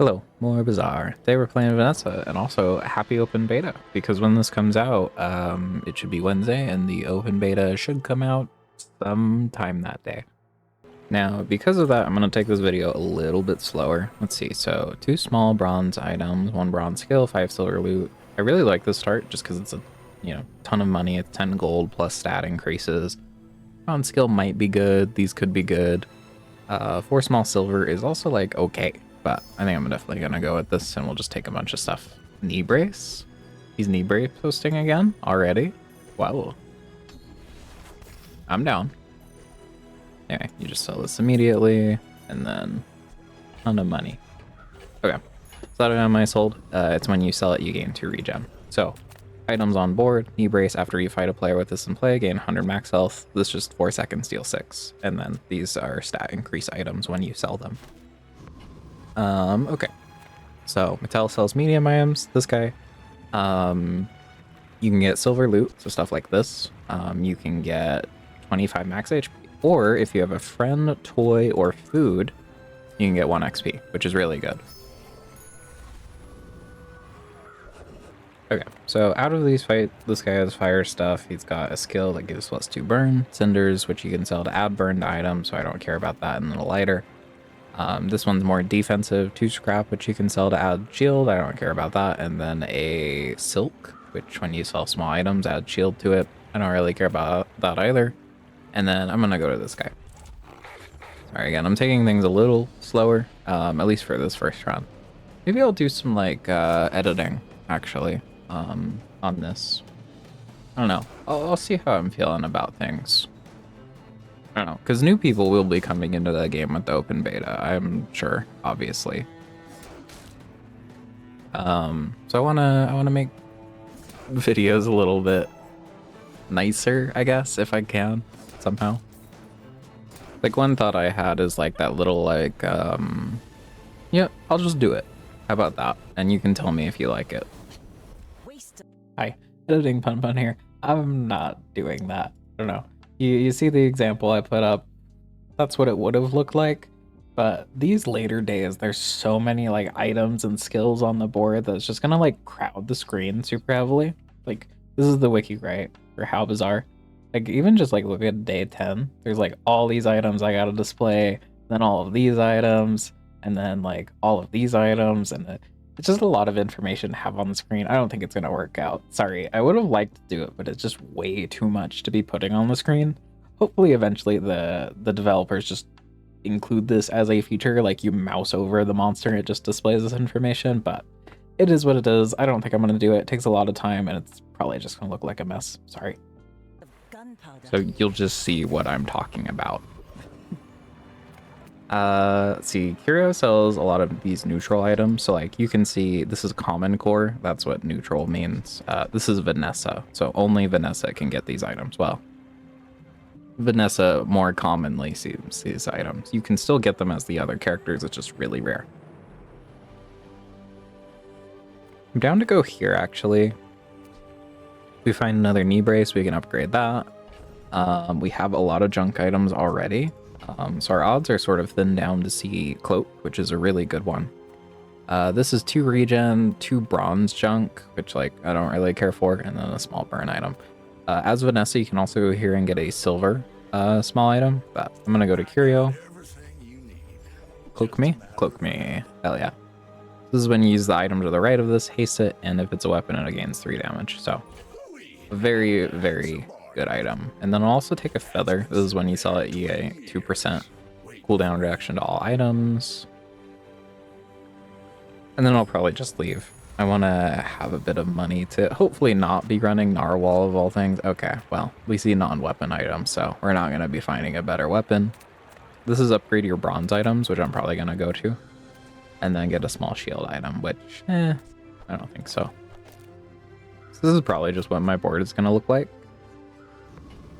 Hello, more Bazaar. Today we're playing Vanessa, and also happy open beta, because when this comes out, it should be Wednesday, and the open beta should come out sometime that day. Now, because of that, I'm going to take this video a little bit slower. Let's see, so 2 small bronze items, 1 bronze skill, 5 silver loot. I really like this start, just because it's a, ton of money. It's 10 gold plus stat increases. Bronze skill might be good, these could be good. 4 small silver is also, like, okay. But I think I'm definitely going to go with this, and we'll just take a bunch of stuff. Knee brace? He's knee brace posting again? Already? Wow. I'm down. Anyway, you just sell this immediately, and then a ton of money. Okay. So that item I sold, it's when you sell it, you gain 2 regen. So, items on board, knee brace, after you fight a player with this in play, gain 100 max health. This just 4 seconds, deal 6. And then these are stat increase items when you sell them. Okay. So, Mattel sells medium items, this guy. You can get silver loot, so stuff like this. You can get 25 max HP, or if you have a friend, toy, or food, you can get 1 XP, which is really good. Okay, so out of these fight, this guy has fire stuff. He's got a skill that gives +2 burn, cinders, which you can sell to add burn to items, so I don't care about that, and then a lighter. This one's more defensive, 2 scrap, which you can sell to add shield. I don't care about that. And then a silk, which when you sell small items, add shield to it. I don't really care about that either. And then I'm gonna go to this guy. Sorry, again, I'm taking things a little slower, at least for this first round. Maybe I'll do some like editing actually on this. I don't know. I'll see how I'm feeling about things. I don't know, because new people will be coming into the game with the open beta, I'm sure, obviously. So I wanna make videos a little bit nicer, I guess, if I can, somehow. Like, one thought I had is like that little like, yeah, I'll just do it. How about that? And you can tell me if you like it. Hi, editing pun here. I'm not doing that. I don't know. You see the example I put up, that's what it would have looked like, but these later days, there's so many like items and skills on the board that's just gonna like crowd the screen super heavily. Like, this is the wiki, right, for how Bazaar. Like, even just like look at day 10, there's like all these items I gotta display, then all of these items, and then like all of these items, and it's just a lot of information to have on the screen. I don't think it's gonna work out. Sorry, I would have liked to do it, but it's just way too much to be putting on the screen. Hopefully eventually the developers just include this as a feature, like you mouse over the monster and it just displays this information, but it is what it is. I don't think I'm gonna do it. It takes a lot of time and it's probably just gonna look like a mess. Sorry. So you'll just see what I'm talking about. Let's see, Curio sells a lot of these neutral items, so like you can see this is common core, that's what neutral means. This is Vanessa, so only Vanessa can get these items. Well, Vanessa more commonly sees these items. You can still get them as the other characters, it's just really rare. I'm down to go here actually. If we find another knee brace, we can upgrade that. We have a lot of junk items already. So our odds are sort of thinned down to see Cloak, which is a really good one. This is 2 regen, 2 bronze junk, which like I don't really care for, and then a small burn item. As Vanessa, you can also go here and get a silver small item, but I'm gonna go to Curio. Cloak me? Cloak me. Hell yeah. This is when you use the item to the right of this, haste it, and if it's a weapon, it gains 3 damage. So a very, very good item. And then I'll also take a feather. This is when you sell it, you get 2% cooldown reaction to all items. And then I'll probably just leave. I want to have a bit of money to hopefully not be running Narwhal of all things. Okay, well, we see non-weapon items, so we're not going to be finding a better weapon. This is upgrade your bronze items, which I'm probably going to go to. And then get a small shield item, which, I don't think so. So this is probably just what my board is going to look like.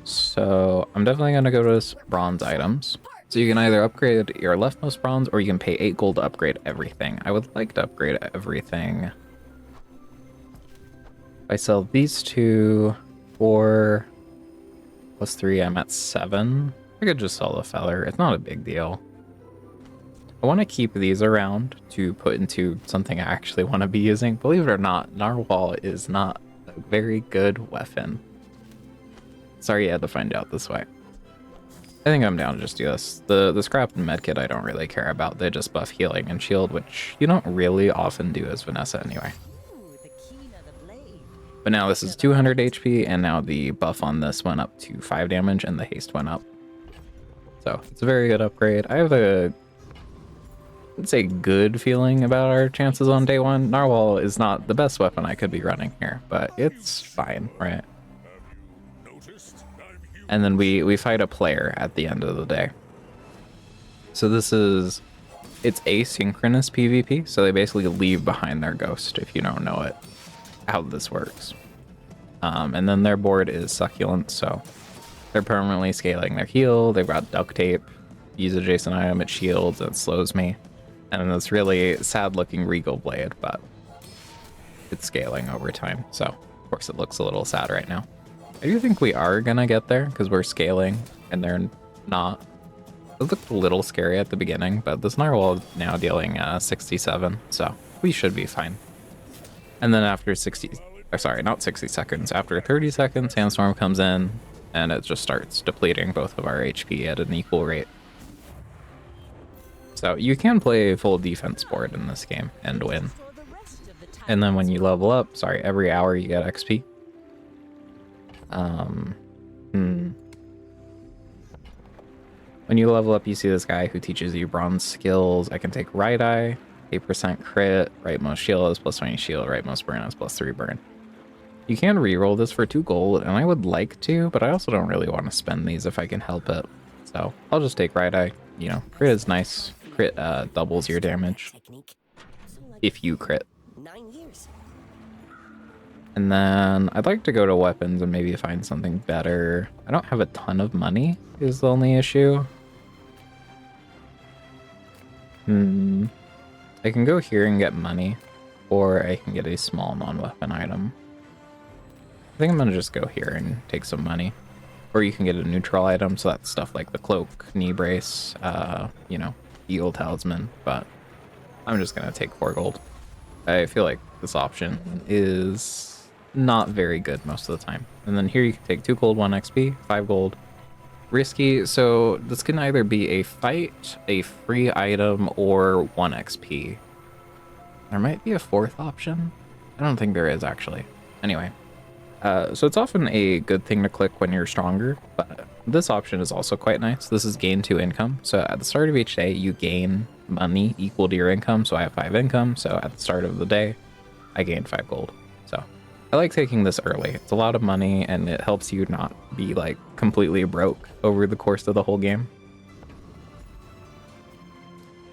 So I'm definitely going to go to bronze items. So you can either upgrade your leftmost bronze or you can pay 8 gold to upgrade everything. I would like to upgrade everything. If I sell these 2 for +3, I'm at 7. I could just sell the feather. It's not a big deal. I want to keep these around to put into something I actually want to be using. Believe it or not, narwhal is not a very good weapon. Sorry you had to find out this way. I think I'm down to just do this. The scrap and medkit I don't really care about. They just buff healing and shield, which you don't really often do as Vanessa anyway. But now this is 200 HP, and now the buff on this went up to 5 damage, and the haste went up. So it's a very good upgrade. I have a, let's say, good feeling about our chances on day one. Narwhal is not the best weapon I could be running here, but it's fine, right? And then we fight a player at the end of the day. So this is, it's asynchronous PvP, so they basically leave behind their ghost if you don't know it, how this works. And then their board is succulent, so they're permanently scaling their heal. They've got duct tape, use adjacent item, it shields, and it slows me. And then this really sad looking regal blade, but it's scaling over time, so of course it looks a little sad right now. I do think we are gonna get there because we're scaling and they're not. It looked a little scary at the beginning, but this narwhal is now dealing 67, so we should be fine. And then after 60, or sorry, not 60 seconds, after 30 seconds, Sandstorm comes in and it just starts depleting both of our HP at an equal rate. So you can play a full defense board in this game and win. And then when you level up, sorry, every hour you get XP. When you level up, you see this guy who teaches you bronze skills. I can take right eye, 8% crit, rightmost shield is plus 20 shield, rightmost burn is plus 3 burn. You can reroll this for 2 gold, and I would like to, but I also don't really want to spend these if I can help it. So I'll just take right eye. You know, crit is nice. Crit doubles your damage if you crit. And then I'd like to go to weapons and maybe find something better. I don't have a ton of money is the only issue. I can go here and get money, or I can get a small non-weapon item. I think I'm gonna just go here and take some money. Or you can get a neutral item, so that's stuff like the cloak, knee brace, you know, eagle talisman, but I'm just gonna take 4 gold. I feel like this option is not very good most of the time. And then here you can take 2 gold, 1 XP, 5 gold. Risky, so this can either be a fight, a free item, or 1 XP. There might be a 4th option. I don't think there is, actually. Anyway, so it's often a good thing to click when you're stronger, but this option is also quite nice. This is gain 2 income. So at the start of each day, you gain money equal to your income. So I have 5 income. So at the start of the day, I gain 5 gold. So I like taking this early. It's a lot of money and it helps you not be like completely broke over the course of the whole game.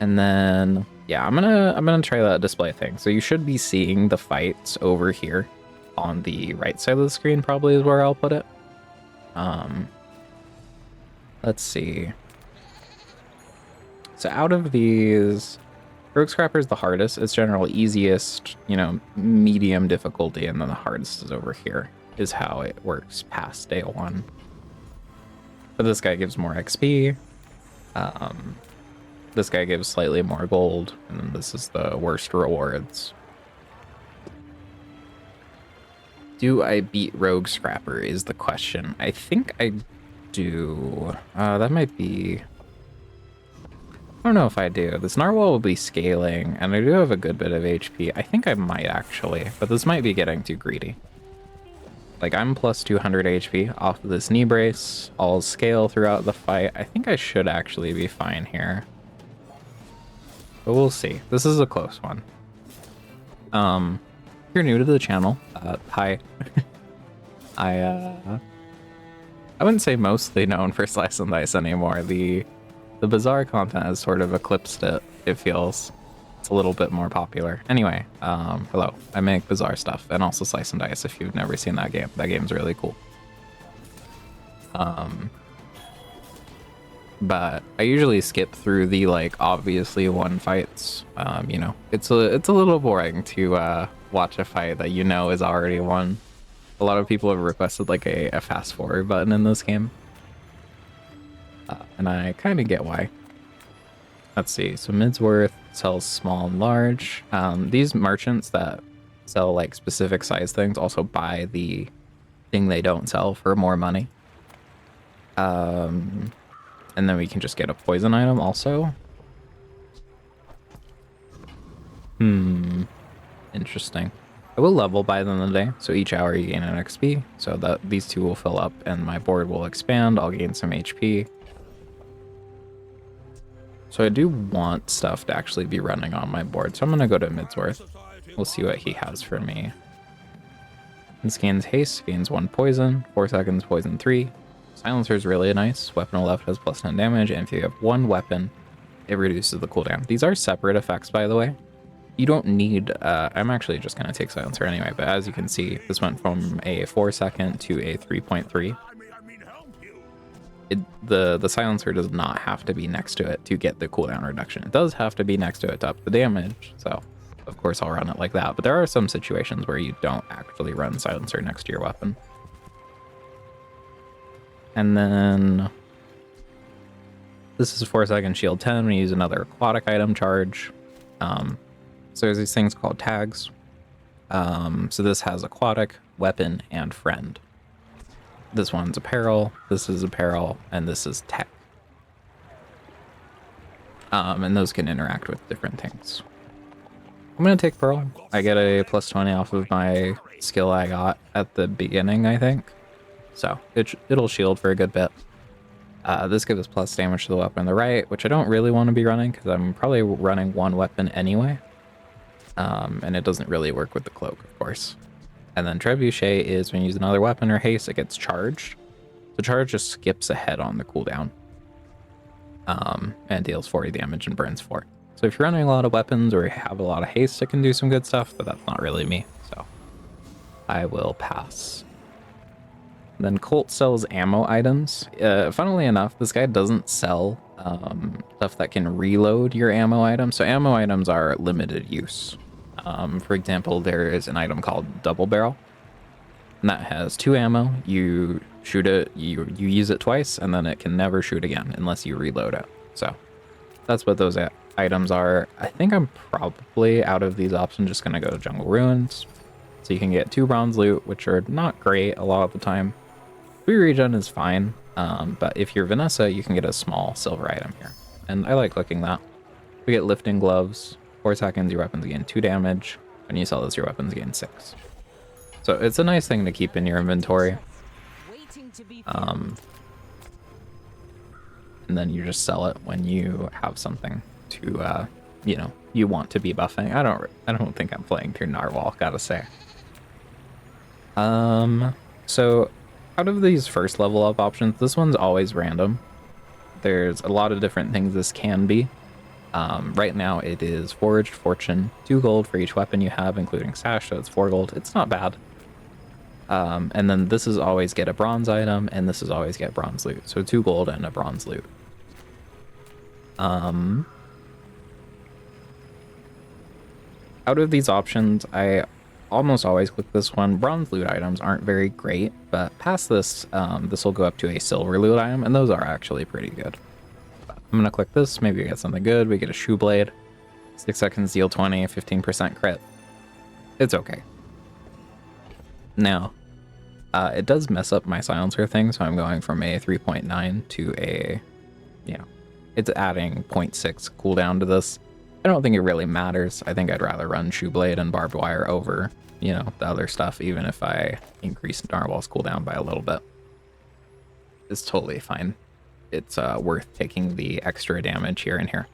And then, yeah, I'm gonna try that display thing. So you should be seeing the fights over here on the right side of the screen, probably is where I'll put it. Let's see. So out of these, Rogue Scrapper is the hardest. It's generally easiest, you know, medium difficulty, and then the hardest is over here, is how it works past day 1. But this guy gives more XP. This guy gives slightly more gold, and then this is the worst rewards. Do I beat Rogue Scrapper is the question. I think I do. That might be... I don't know if I do. This narwhal will be scaling, and I do have a good bit of HP. I think I might actually, but this might be getting too greedy. Like, I'm plus 200 HP off of this knee brace. I'll scale throughout the fight. I think I should actually be fine here. But we'll see. This is a close one. If you're new to the channel, hi. I wouldn't say mostly known for Slice and Dice anymore. The Bazaar content has sort of eclipsed it, it feels. It's a little bit more popular. Anyway, hello. I make Bazaar stuff, and also Slice and Dice if you've never seen that game. That game's really cool. But I usually skip through the, like, obviously won fights. You know, it's a little boring to watch a fight that you know is already won. A lot of people have requested, like, a fast forward button in this game. And I kind of get why. Let's see. So Midsworth sells small and large. These merchants that sell like specific size things also buy the thing they don't sell for more money. And then we can just get a poison item also. Interesting. I will level by the end of the day, so each hour you gain an XP, so that these two will fill up and my board will expand. I'll gain some HP. So I do want stuff to actually be running on my board, so I'm gonna go to Midsworth. We'll see what he has for me. This gains haste, gains 1 poison, 4 seconds, poison 3. Silencer is really nice. Weapon left has plus 10 damage, and if you have 1 weapon, it reduces the cooldown. These are separate effects, by the way. You don't need, I'm actually just going to take Silencer anyway, but as you can see, this went from a 4 second to a 3.3. The Silencer does not have to be next to it to get the cooldown reduction. It does have to be next to it to up the damage, so of course I'll run it like that, but there are some situations where you don't actually run Silencer next to your weapon. And then this is 4 second shield 10 when you use another aquatic item charge. So there's these things called tags. So this has aquatic, weapon, and friend. This one's apparel, this is apparel, and this is tech. And those can interact with different things. I'm gonna take Pearl. I get a plus 20 off of my skill I got at the beginning, I think. So it'll shield for a good bit. This gives us plus damage to the weapon on the right, which I don't really want to be running because I'm probably running 1 weapon anyway. And it doesn't really work with the cloak, of course. And then Trebuchet is when you use another weapon or haste, it gets charged. So charge just skips ahead on the cooldown. And deals 40 damage and burns 4. So if you're running a lot of weapons or have a lot of haste, it can do some good stuff, but that's not really me. So I will pass. Then Colt sells ammo items. Funnily enough, this guy doesn't sell stuff that can reload your ammo items. So ammo items are limited use. For example, there is an item called Double Barrel, and that has 2 ammo. You shoot it, you use it twice, and then it can never shoot again unless you reload it. So that's what those items are. I think I'm probably out of these options just gonna go to Jungle Ruins. So you can get 2 bronze loot, which are not great a lot of the time. 3 regen is fine, but if you're Vanessa, you can get a small silver item here. And I like clicking that. We get lifting gloves. 4 seconds, your weapons gain 2 damage. When you sell this, your weapons gain 6. So it's a nice thing to keep in your inventory. And then you just sell it when you have something to, you know, you want to be buffing. I don't think I'm playing through Narwhal, gotta say. So out of these first level up options, this one's always random. There's a lot of different things this can be. Right now it is Foraged Fortune, 2 gold for each weapon you have, including Sash, so it's 4 gold. It's not bad. And then this is always get a bronze item, and this is always get bronze loot. So 2 gold and a bronze loot. Out of these options, I almost always click this one. Bronze loot items aren't very great, but past this, this will go up to a silver loot item, and those are actually pretty good. I'm gonna click this, maybe we get something good. We get a shoe blade, 6 seconds, deal 20, 15% crit. It's okay. Now, it does mess up my silencer thing, so I'm going from a 3.9 to a, you know, it's adding 0.6 cooldown to this. I don't think it really matters. I think I'd rather run shoe blade and barbed wire over, you know, the other stuff, even if I increase Narwhal's cooldown by a little bit. It's totally fine. It's worth taking the extra damage here and here.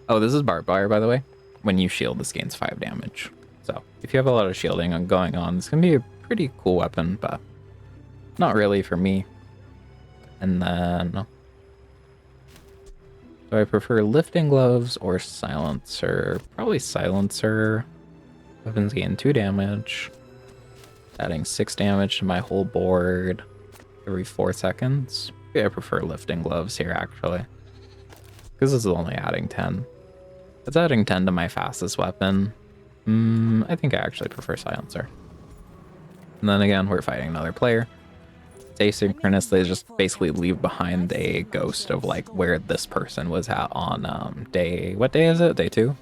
Oh, this is barbed wire, by the way. When you shield, this gains 5 damage. So if you have a lot of shielding going on, this can be a pretty cool weapon, but not really for me. And then, do I prefer lifting gloves or silencer? Probably silencer. Weapons gain 2 damage, adding 6 damage to my whole board every 4 seconds. Maybe I prefer lifting gloves here, actually, because this is only adding 10. It's adding 10 to my fastest weapon. I think I actually prefer silencer. And then again, we're fighting another player. asynchronous, they just basically leave behind a ghost of like where this person was at on day, what day is it? Day 2?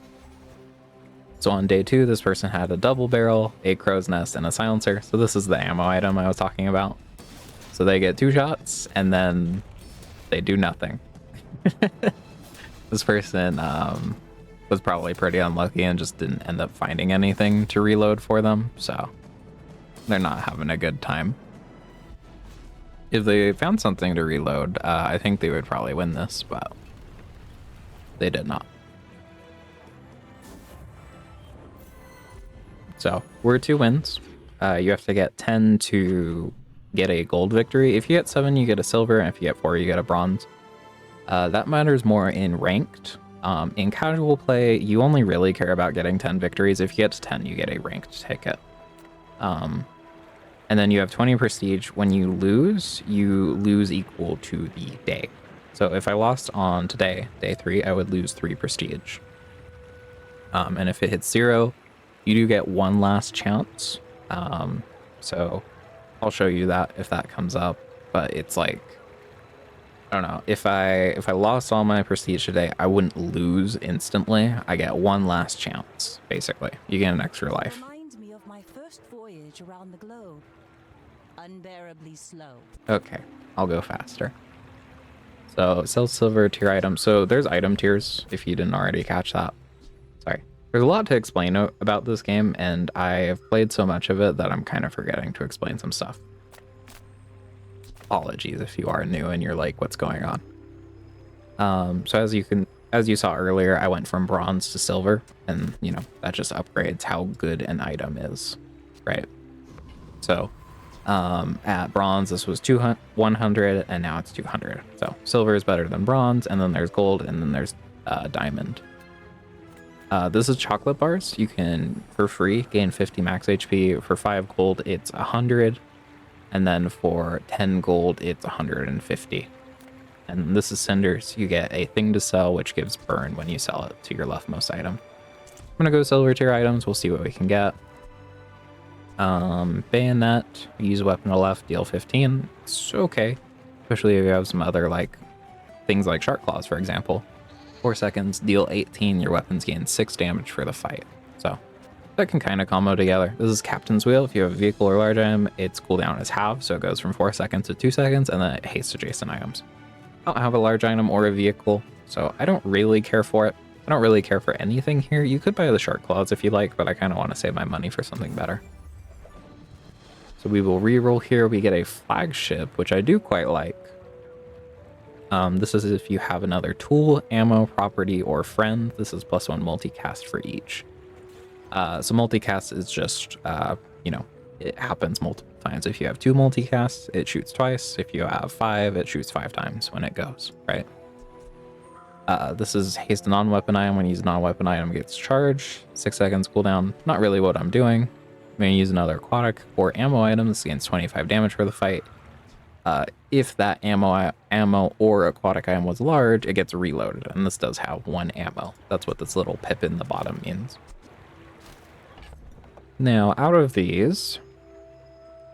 So on day 2, this person had a double barrel, a crow's nest, and a silencer. So this is the ammo item I was talking about. So they get 2 shots and then they do nothing. This person was probably pretty unlucky and just didn't end up finding anything to reload for them. So they're not having a good time. If they found something to reload, I think they would probably win this, but they did not. So we're 2 wins. You have to get 10 to get a gold victory. If you get 7, you get a silver, and if you get 4, you get a bronze. That matters more in ranked. In casual play, you only really care about getting 10 victories. If you get to 10, you get a ranked ticket. And then you have 20 prestige. When you lose equal to the day. So if I lost on today, day 3, I would lose 3 prestige. And if it hits 0, you do get 1 last chance. So I'll show you that if that comes up. But it's like, I don't know. If I lost all my prestige today, I wouldn't lose instantly. I get 1 last chance, basically. You get an extra life. Reminds me of my first voyage around the globe. Unbearably slow. Okay, I'll go faster. So sell silver tier items. So there's item tiers if you didn't already catch that. Sorry. There's a lot to explain about this game, and I have played so much of it that I'm kind of forgetting to explain some stuff. Apologies if you are new and you're like, what's going on? So as you saw earlier, I went from bronze to silver, and you know, that just upgrades how good an item is, right? So at bronze, this was 100, and now it's 200. So silver is better than bronze, and then there's gold, and then there's diamond. This is chocolate bars. You can, for free, gain 50 max HP. For 5 gold, it's 100. And then for 10 gold, it's 150. And this is cinders. You get a thing to sell, which gives burn when you sell it to your leftmost item. I'm gonna go silver tier items. We'll see what we can get. Bayonet, use a weapon to left, deal 15. It's okay, especially if you have some other like things like shark claws, for example. 4 seconds, deal 18. Your weapons gain 6 damage for the fight. So that can kind of combo together. This is Captain's Wheel. If you have a vehicle or large item, its cooldown is halved, so it goes from 4 seconds to 2 seconds, and then it hastes adjacent items. I don't have a large item or a vehicle, so I don't really care for it. I don't really care for anything here. You could buy the shark claws if you like, but I kind of want to save my money for something better. So we will reroll here. We get a flagship, which I do quite like. This is if you have another tool, ammo, property, or friend. This is +1 multicast for each. So multicast is just, you know, it happens multiple times. If you have 2 multicasts, it shoots twice. If you have 5, it shoots 5 times when it goes, right? This is haste a non-weapon item. When you use a non-weapon item, it gets charged. 6 seconds cooldown. Not really what I'm doing. I'm going to use another aquatic or ammo item. This gains 25 damage for the fight. If that ammo or aquatic item was large, it gets reloaded, and this does have 1 ammo. That's what this little pip in the bottom means. Now, out of these,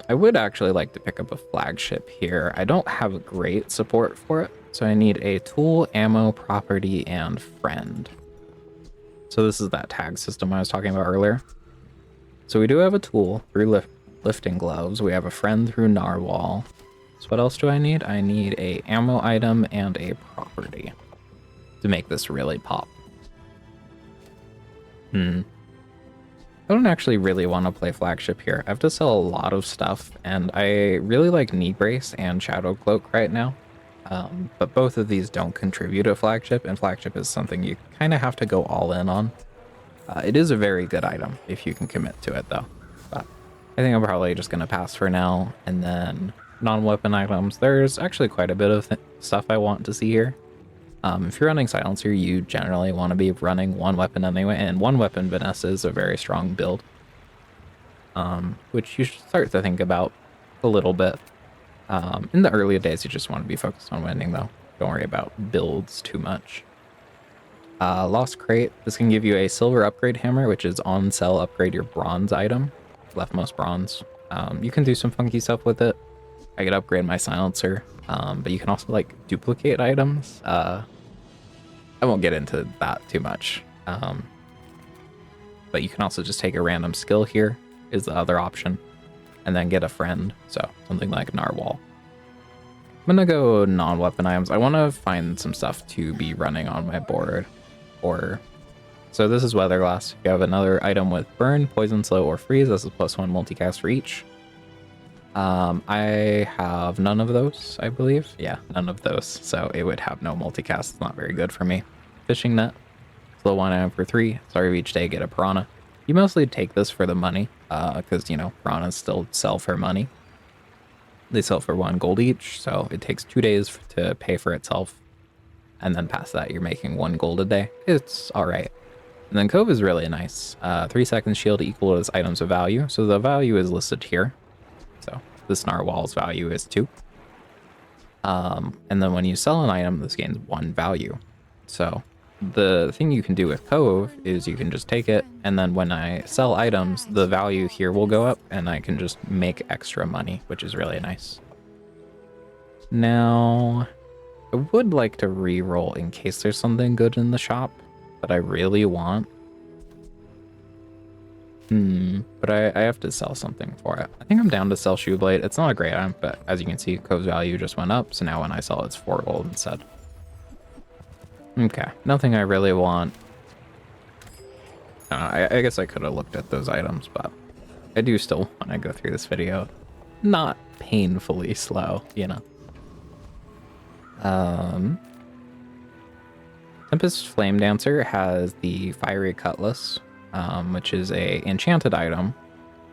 I would actually like to pick up a flagship here. I don't have great support for it, so I need a tool, ammo, property, and friend. So this is that tag system I was talking about earlier. So we do have a tool through lifting gloves. We have a friend through narwhal. So what else do I need? I need a ammo item and a property to make this really pop. I don't actually really want to play flagship here. I have to sell a lot of stuff, and I really like knee brace and shadow cloak right now. But both of these don't contribute to flagship, and flagship is something you kind of have to go all in on. It is a very good item if you can commit to it, though. But I think I'm probably just going to pass for now, and then non-weapon items. There's actually quite a bit of stuff I want to see here. If you're running silencer, you generally want to be running 1 weapon anyway, and 1 weapon Vanessa is a very strong build, which you should start to think about a little bit. In the early days, you just want to be focused on winning, though. Don't worry about builds too much. Lost Crate. This can give you a silver upgrade hammer, which is on sell. Upgrade your bronze item, leftmost bronze. You can do some funky stuff with it. I could upgrade my silencer, but you can also like duplicate items. I won't get into that too much. But you can also just take a random skill here is the other option, and then get a friend. So something like Narwhal. I'm gonna go non-weapon items. I want to find some stuff to be running on my board. So this is Weather Glass. You have another item with Burn, Poison, Slow, or Freeze. That's a +1 multicast for each. I have none of those, I believe. Yeah, none of those. So it would have no multicast. It's not very good for me. Fishing net. Slow 1 item for 3. Start of each day, get a piranha. You mostly take this for the money, because, you know, piranhas still sell for money. They sell for 1 gold each, so it takes 2 days to pay for itself. And then past that, you're making 1 gold a day. It's all right. And then Cove is really nice. 3 seconds shield equal to this item's value. So the value is listed here. So this Narwhal's value is 2. And then when you sell an item, this gains 1 value. So the thing you can do with Cove is you can just take it, and then when I sell items, the value here will go up, and I can just make extra money, which is really nice. Now, I would like to re-roll in case there's something good in the shop that I really want. But I have to sell something for it. I think I'm down to sell Shoe Blade. It's not a great item, but as you can see, Cove's value just went up, so now when I sell it's 4 gold instead. Okay, nothing I really want. I guess I could have looked at those items, but I do still want to go through this video. Not painfully slow, you know. Tempest Flame Dancer has the Fiery Cutlass, which is a enchanted item.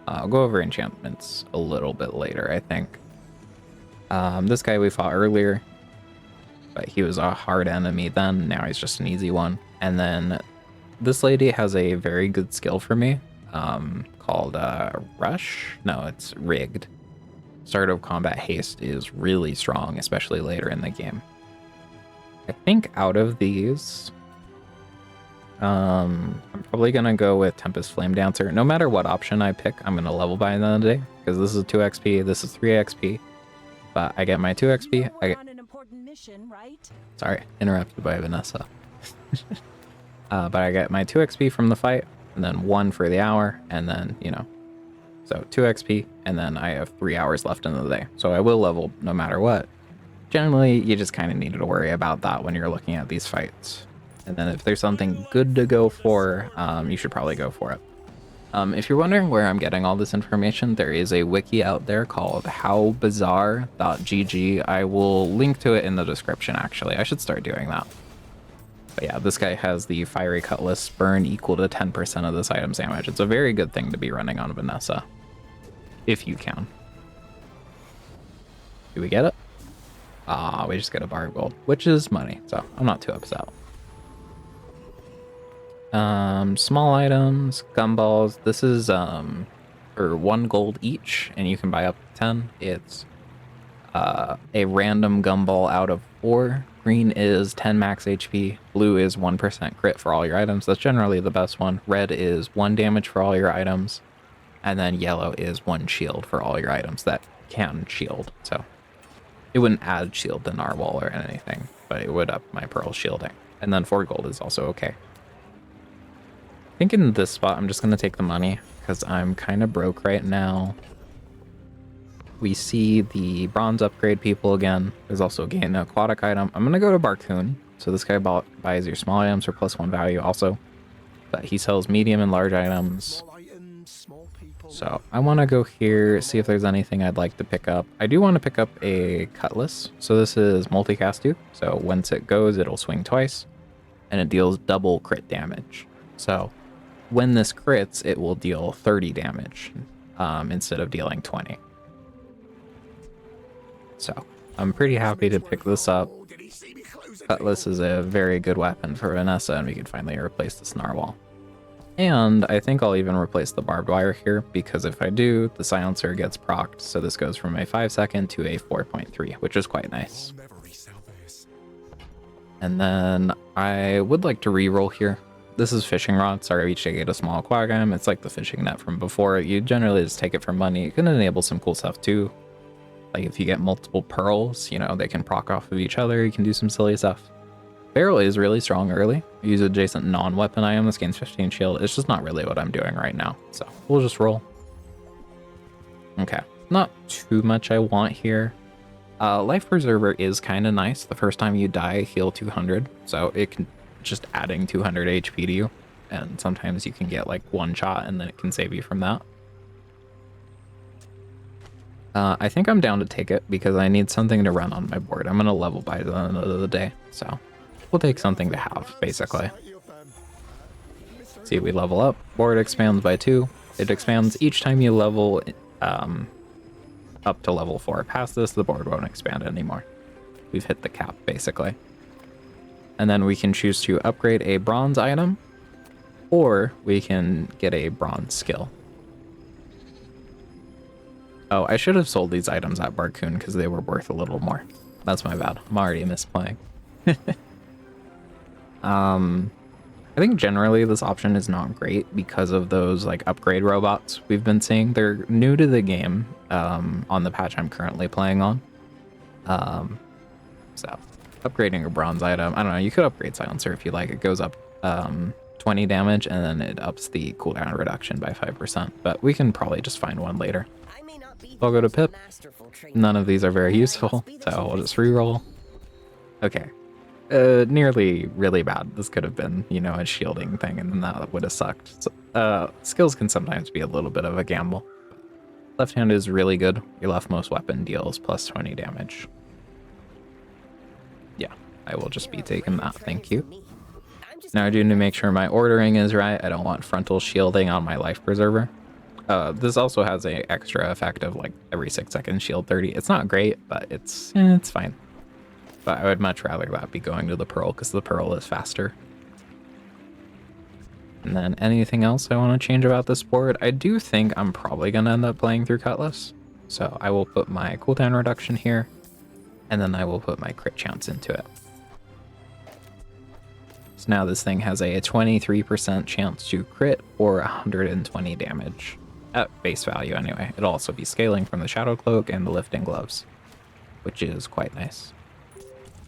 I'll go over enchantments a little bit later, I think. This guy we fought earlier, but he was a hard enemy then. Now he's just an easy one. And then this lady has a very good skill for me, called Rush. No, it's Rigged. Start of combat haste is really strong, especially later in the game. I think out of these, I'm probably gonna go with Tempest Flame Dancer. No matter what option I pick, I'm gonna level by the end of the day, because this is 2 XP, this is 3 XP. But I get my 2 XP. Sorry, interrupted by Vanessa. But I get my 2 XP from the fight, and then 1 for the hour, and then, you know, so 2 XP, and then I have 3 hours left in the day. So I will level no matter what. Generally, you just kind of need to worry about that when you're looking at these fights. And then if there's something good to go for, you should probably go for it. If you're wondering where I'm getting all this information, there is a wiki out there called howbazaar.gg. I will link to it in the description, actually. I should start doing that. But yeah, this guy has the Fiery Cutlass, burn equal to 10% of this item's damage. It's a very good thing to be running on Vanessa, if you can. Do we get it? Ah, we just get a bar of gold, which is money, so I'm not too upset. Small items, gumballs. This is for 1 gold each, and you can buy up to 10. It's a random gumball out of 4. Green is 10 max HP. Blue is 1% crit for all your items. That's generally the best one. Red is 1 damage for all your items, and then yellow is 1 shield for all your items that can shield. So it wouldn't add shield to Narwhal or anything, but it would up my pearl shielding. And then 4 gold is also okay. I think in this spot, I'm just going to take the money because I'm kind of broke right now. We see the bronze upgrade people again. There's also again an aquatic item. I'm going to go to Barcoon. So this guy buys your small items for +1 value also. But he sells medium and large items. So I want to go here, see if there's anything I'd like to pick up. I do want to pick up a cutlass. So this is multicast 2. So once it goes, it'll swing twice. And it deals double crit damage. So when this crits, it will deal 30 damage instead of dealing 20. So I'm pretty happy to pick this up. Cutlass is a very good weapon for Vanessa, and we can finally replace this Narwhal. And I think I'll even replace the barbed wire here, because if I do, the silencer gets procced. So this goes from a 5-second to a 4.3, which is quite nice. And then I would like to re-roll here. This is fishing rod. Sorry, each day get a small aquatic item. It's like the fishing net from before. You generally just take it for money. It can enable some cool stuff too. Like if you get multiple pearls, you know, they can proc off of each other. You can do some silly stuff. Barrel is really strong early. Use adjacent non-weapon item. This gains 15 shield. It's just not really what I'm doing right now. So we'll just roll. Okay. Not too much I want here. Life Preserver is kind of nice. The first time you die, heal 200. So it can just adding 200 HP to you. And sometimes you can get like one shot and then it can save you from that. I think I'm down to take it because I need something to run on my board. I'm going to level by the end of the day. So we'll take something to have, basically. See, we level up. Board expands by 2. It expands each time you level up to level 4. Past this, the board won't expand anymore. We've hit the cap, basically. And then we can choose to upgrade a bronze item, or we can get a bronze skill. Oh, I should have sold these items at Barcoon because they were worth a little more. That's my bad. I'm already misplaying. I think generally this option is not great because of those like upgrade robots we've been seeing. They're new to the game on the patch I'm currently playing on. So upgrading a bronze item, I don't know, you could upgrade Silencer if you like. It goes up 20 damage and then it ups the cooldown reduction by 5%, but we can probably just find one later. I'll go to Pip. None of these are very useful, so we'll just reroll. Okay. Nearly really bad. This could have been, you know, a shielding thing, and then that would have sucked. So, skills can sometimes be a little bit of a gamble. Left hand is really good. Your leftmost weapon deals plus 20 damage. Yeah, I will just be taking that. Thank you. Now I do need to make sure my ordering is right. I don't want frontal shielding on my life preserver. This also has a extra effect of like every 6 seconds shield 30. It's not great, but it's fine. But I would much rather that be going to the Pearl because the Pearl is faster. And then anything else I want to change about this board? I do think I'm probably going to end up playing through Cutlass. So I will put my cooldown reduction here, and then I will put my crit chance into it. So now this thing has a 23% chance to crit or 120 damage. At base value anyway. It'll also be scaling from the Shadow Cloak and the Lifting Gloves, which is quite nice.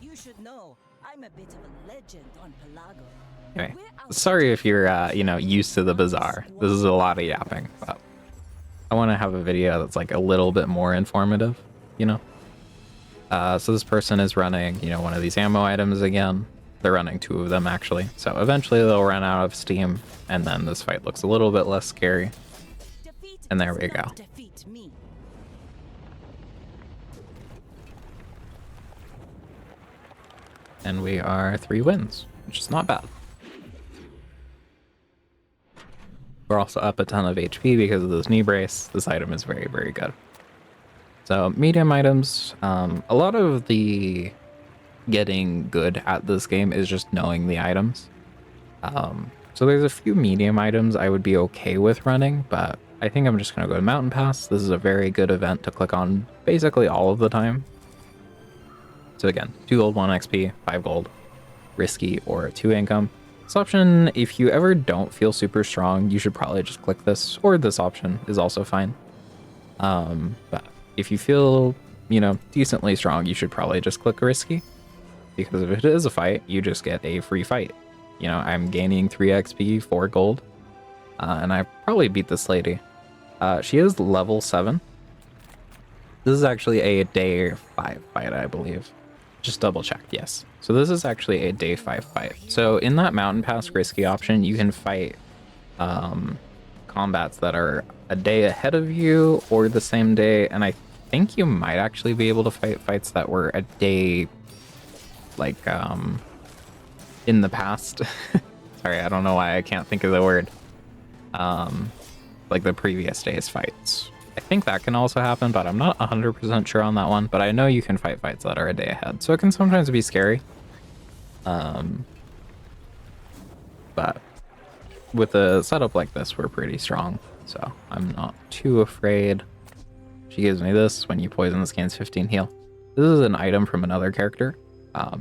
You should know, I'm a bit of a legend on Pelago. Anyway, sorry if you're, you know, used to the Bazaar. This is a lot of yapping, but I want to have a video that's like a little bit more informative, you know? So this person is running, you know, one of these ammo items again. They're running 2 of them actually. So eventually they'll run out of steam, and then this fight looks a little bit less scary. And there we go. And we are 3 wins, which is not bad. We're also up a ton of HP because of this knee brace. This item is very, very good. So medium items, a lot of the getting good at this game is just knowing the items. So there's a few medium items I would be okay with running, but I think I'm just going to go to Mountain Pass. This is a very good event to click on basically all of the time. So again, 2 gold, 1 XP, 5 gold, risky, or 2 income. This option, if you ever don't feel super strong, you should probably just click this, or this option is also fine. But if you feel, you know, decently strong, you should probably just click risky, because if it is a fight, you just get a free fight. You know, I'm gaining 3 XP, 4 gold, and I probably beat this lady. She is level 7. This is actually a day 5 fight, I believe. Just double check, yes. So this is actually a day 5 fight. So in that Mountain Pass risky option, you can fight combats that are a day ahead of you or the same day, and I think you might actually be able to fight fights that were a day, like, in the past. Sorry, I don't know why I can't think of the word. Like the previous day's fights. I think that can also happen, but I'm not 100% sure on that one. But I know you can fight fights that are a day ahead, so it can sometimes be scary. But with a setup like this, we're pretty strong, so I'm not too afraid. She gives me this. When you poison, this gains 15 heal. This is an item from another character.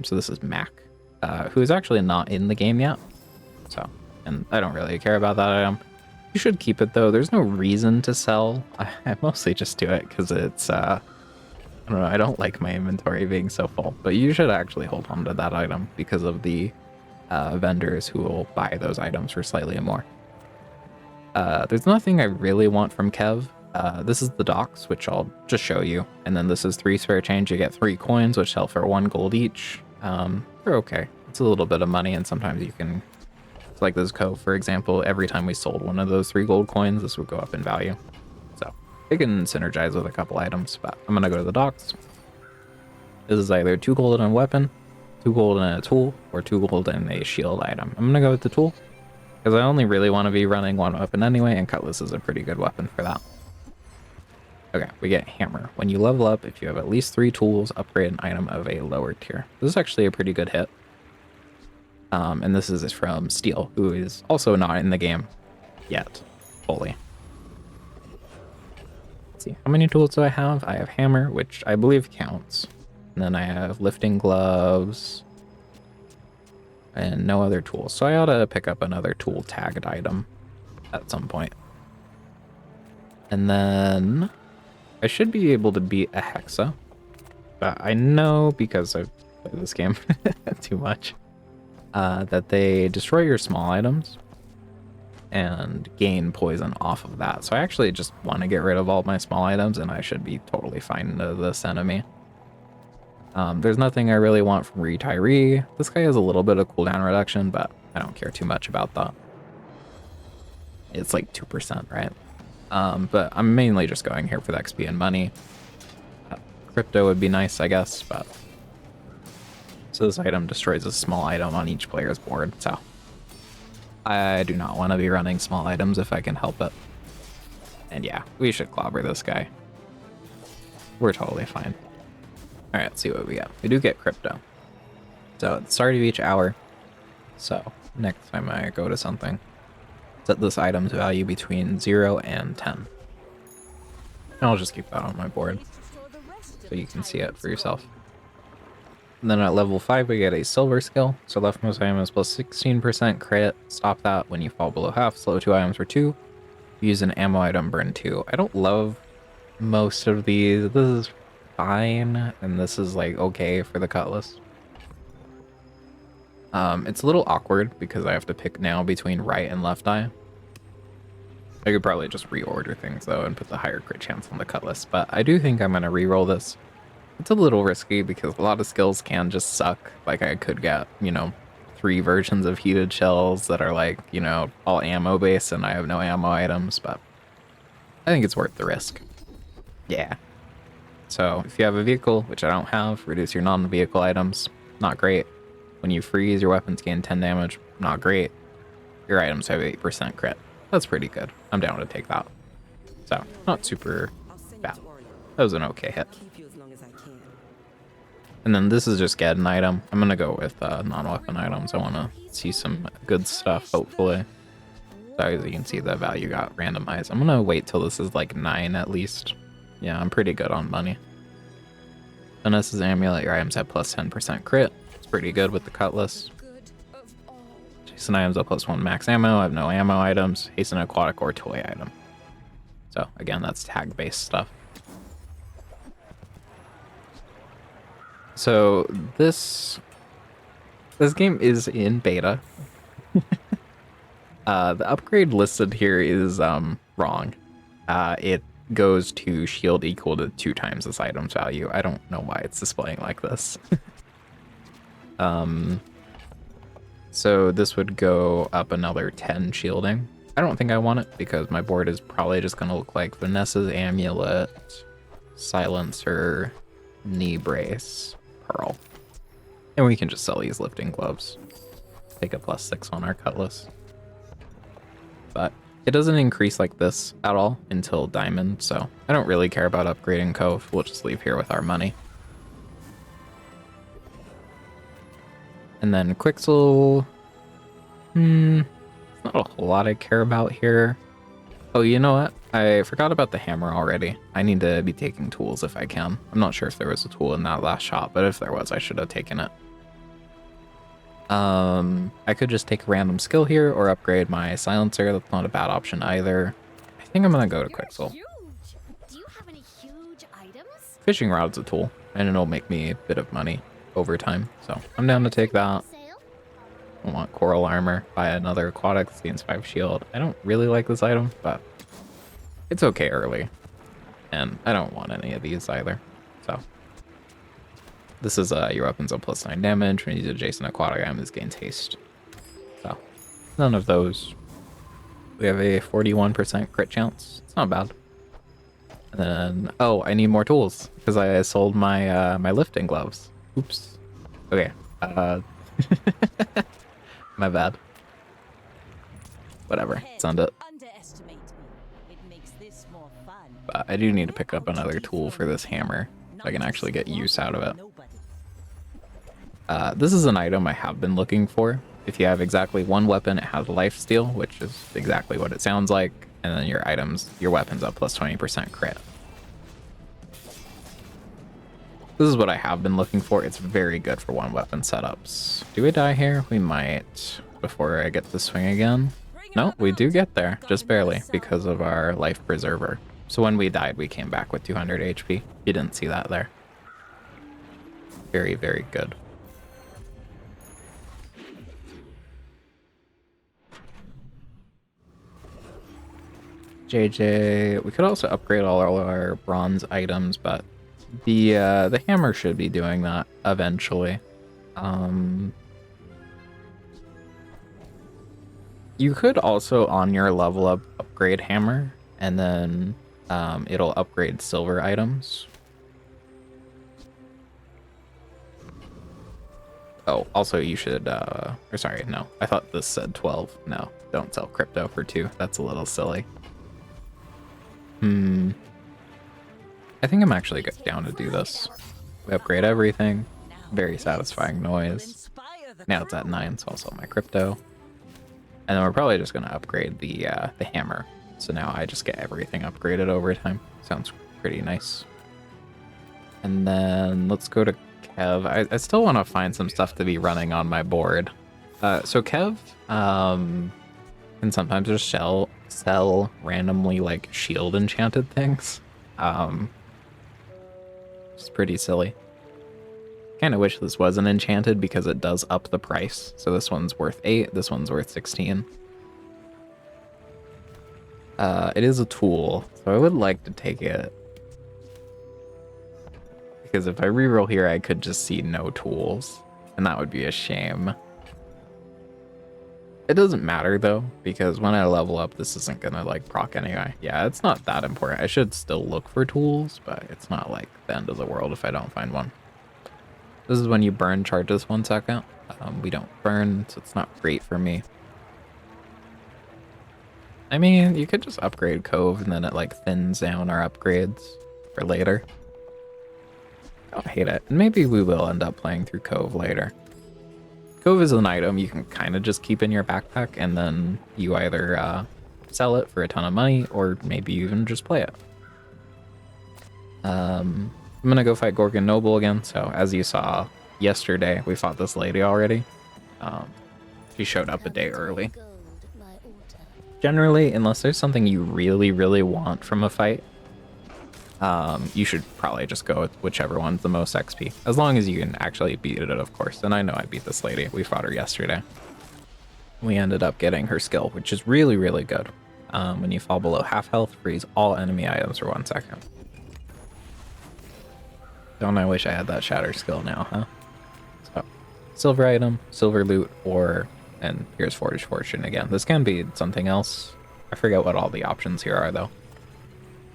So this is Mech, who is actually not in the game yet. So, and I don't really care about that item. You should keep it though. There's no reason to sell. I mostly just do it because it's I don't know, I don't like my inventory being so full, but you should actually hold on to that item because of the vendors who will buy those items for slightly more. There's nothing I really want from Kev. This is the docks, which I'll just show you. And then this is 3 spare change. You get 3 coins, which sell for 1 gold each. They're okay. It's a little bit of money, and sometimes you can... It's like this cove, for example. Every time we sold one of those 3 gold coins, this would go up in value. So it can synergize with a couple items, but I'm going to go to the docks. This is either 2 gold in a weapon, 2 gold in a tool, or 2 gold in a shield item. I'm going to go with the tool, because I only really want to be running 1 weapon anyway, and Cutlass is a pretty good weapon for that. Okay, we get Hammer. When you level up, if you have at least 3 tools, upgrade an item of a lower tier. This is actually a pretty good hit. And this is from Steel, who is also not in the game yet, fully. Let's see, how many tools do I have? I have Hammer, which I believe counts. And then I have Lifting Gloves, and no other tools. So I ought to pick up another tool tagged item at some point. And then I should be able to beat a Hexa. But I know, because I've played this game too much, that they destroy your small items and gain poison off of that. So I actually just want to get rid of all my small items, and I should be totally fine to this enemy. There's nothing I really want from Retiree. This guy has a little bit of cooldown reduction, but I don't care too much about that. It's like 2%, right? But I'm mainly just going here for the XP and money. Crypto would be nice, I guess, but... So this item destroys a small item on each player's board, so... I do not want to be running small items if I can help it. And yeah, we should clobber this guy. We're totally fine. Alright, let's see what we get. We do get crypto. So at the start of each hour, so next time I go to something, set this item's value between 0 and 10. And I'll just keep that on my board so you can see it for yourself. And then at level 5 we get a silver skill. So leftmost item is plus 16% crit. Stop that when you fall below half. Slow 2 items for 2. Use an ammo item, burn 2. I don't love most of these. This is fine, and this is like okay for the Cutlass. It's a little awkward because I have to pick now between right and left eye. I could probably just reorder things though and put the higher crit chance on the Cutlass, but I do think I'm gonna re-roll this. It's a little risky because a lot of skills can just suck. Like I could get, you know, 3 versions of heated shells that are like, you know, all ammo based and I have no ammo items, but I think it's worth the risk. Yeah. So if you have a vehicle, which I don't have, reduce your non-vehicle items. Not great. When you freeze, your weapons gain 10 damage. Not great. Your items have 8% crit. That's pretty good. I'm down to take that. So, not super bad. That was an okay hit. And then this is just get an item. I'm going to go with non-weapon items. I want to see some good stuff, hopefully. So as you can see, the value got randomized. I'm going to wait till this is like 9 at least. Yeah, I'm pretty good on money. Vanessa's amulet, your items have plus 10% crit. It's pretty good with the Cutlass. Jason items have plus 1 max ammo. I have no ammo items. Hasten aquatic or toy item. So again, that's tag based stuff. So this game is in beta. The upgrade listed here is wrong. It goes to shield equal to 2 times this item's value. I don't know why it's displaying like this. So this would go up another 10 shielding. I don't think I want it because my board is probably just going to look like Vanessa's amulet, silencer, knee brace, pearl. And we can just sell these lifting gloves. Take a plus 6 on our Cutlass. But it doesn't increase like this at all until diamond, so I don't really care about upgrading Cove. We'll just leave here with our money. And then Quixel, not a whole lot I care about here. Oh, you know what? I forgot about the hammer already. I need to be taking tools if I can. I'm not sure if there was a tool in that last shot, but if there was, I should have taken it. I could just take a random skill here or upgrade my silencer. That's not a bad option either. I think I'm gonna go to Quixel. Do you have any huge items? fishing rod's a tool, and it'll make me a bit of money over time. So I'm down to take that. I want coral armor, buy another aquatics, gains 5 shield. I don't really like this item, but it's okay early. And I don't want any of these either. So this is your weapons on +9 damage. When you use adjacent aquatic items, gains haste. So none of those. We have a 41% crit chance. It's not bad. And then, oh, I need more tools because I sold my my lifting gloves. Oops. Okay. My bad. Whatever. Send it. Underestimate me. It makes this more fun. But I do need to pick up another tool for this hammer so I can actually get use out of it. This is an item I have been looking for. If you have exactly one weapon, it has lifesteal, which is exactly what it sounds like, and then your weapons up +20% crit. This is what I have been looking for. It's very good for one weapon setups. Do we die here? We might before I get to swing again. No, we do get there, just barely, because of our life preserver. So when we died, we came back with 200 HP. You didn't see that there. Very, very good. JJ, we could also upgrade all our bronze items, but the hammer should be doing that eventually. You could also on your level up upgrade hammer, and then it'll upgrade silver items. Oh, also you should or sorry, no. I thought this said 12. No, don't sell crypto for 2. That's a little silly. I think I'm actually down to do this. We upgrade everything. Very satisfying noise. Now it's at 9, so I'll sell my crypto. And then we're probably just going to upgrade the hammer. So now I just get everything upgraded over time. Sounds pretty nice. And then let's go to Kev. I still want to find some stuff to be running on my board. So Kev can sometimes just sell randomly like shield enchanted things. It's pretty silly. Kind of wish this wasn't enchanted because it does up the price. So this one's worth 8, this one's worth 16. It is a tool, so I would like to take it. Because if I reroll here, I could just see no tools, and that would be a shame. It doesn't matter though, because when I level up, this isn't gonna like proc anyway. Yeah, it's not that important. I should still look for tools, but it's not like the end of the world if I don't find one. This is when you burn charges 1 second. We don't burn, so it's not great for me. I mean, you could just upgrade Cove and then it like thins down our upgrades for later. I don't hate it. And maybe we will end up playing through Cove later. Cove is an item you can kind of just keep in your backpack and then you either sell it for a ton of money or maybe even just play it. I'm gonna go fight Gorgon Noble again. So as you saw yesterday, we fought this lady already. She showed up a day early. Generally, unless there's something you really, really want from a fight, you should probably just go with whichever one's the most XP. As long as you can actually beat it, of course. And I know I beat this lady. We fought her yesterday. We ended up getting her skill, which is really, really good. When you fall below half health, freeze all enemy items for 1 second. Don't I wish I had that shatter skill now, huh? So, silver item, silver loot, and here's Forge Fortune again. This can be something else. I forget what all the options here are though.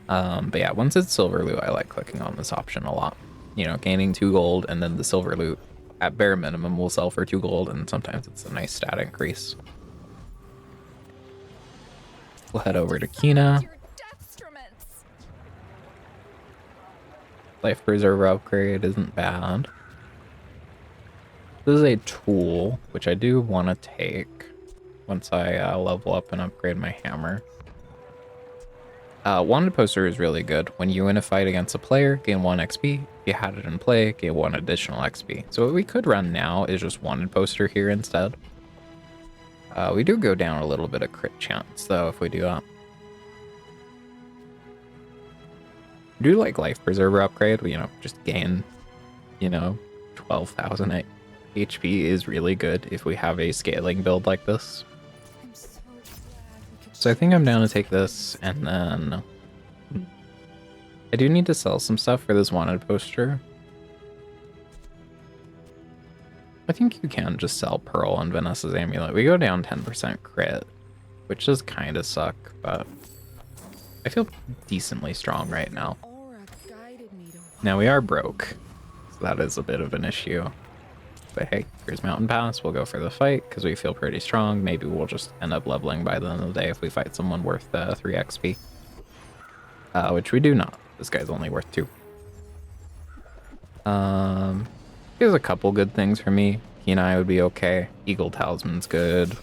But yeah, once it's silver loot, I like clicking on this option a lot. You know, gaining 2 gold, and then the silver loot at bare minimum will sell for 2 gold, and sometimes it's a nice stat increase. We'll head over to Kina. Life Preserver upgrade isn't bad. This is a tool, which I do want to take once I level up and upgrade my hammer. Wanted Poster is really good. When you win a fight against a player, gain 1 XP. If you had it in play, gain 1 additional XP. So what we could run now is just Wanted Poster here instead. We do go down a little bit of crit chance though if we do that. do like life preserver upgrade, just gain, 12,000 HP is really good if we have a scaling build like this. So I think I'm down to take this, and then I do need to sell some stuff for this wanted poster. I think you can just sell Pearl and Vanessa's amulet. We go down 10% crit, which does kind of suck, but I feel decently strong right now. Now we are broke, so that is a bit of an issue. But hey, here's Mountain Pass. We'll go for the fight because we feel pretty strong. Maybe we'll just end up leveling by the end of the day if we fight someone worth 3 XP. Which we do not. This guy's only worth 2. Here's a couple good things for me. Kenai would be okay. Eagle Talisman's good.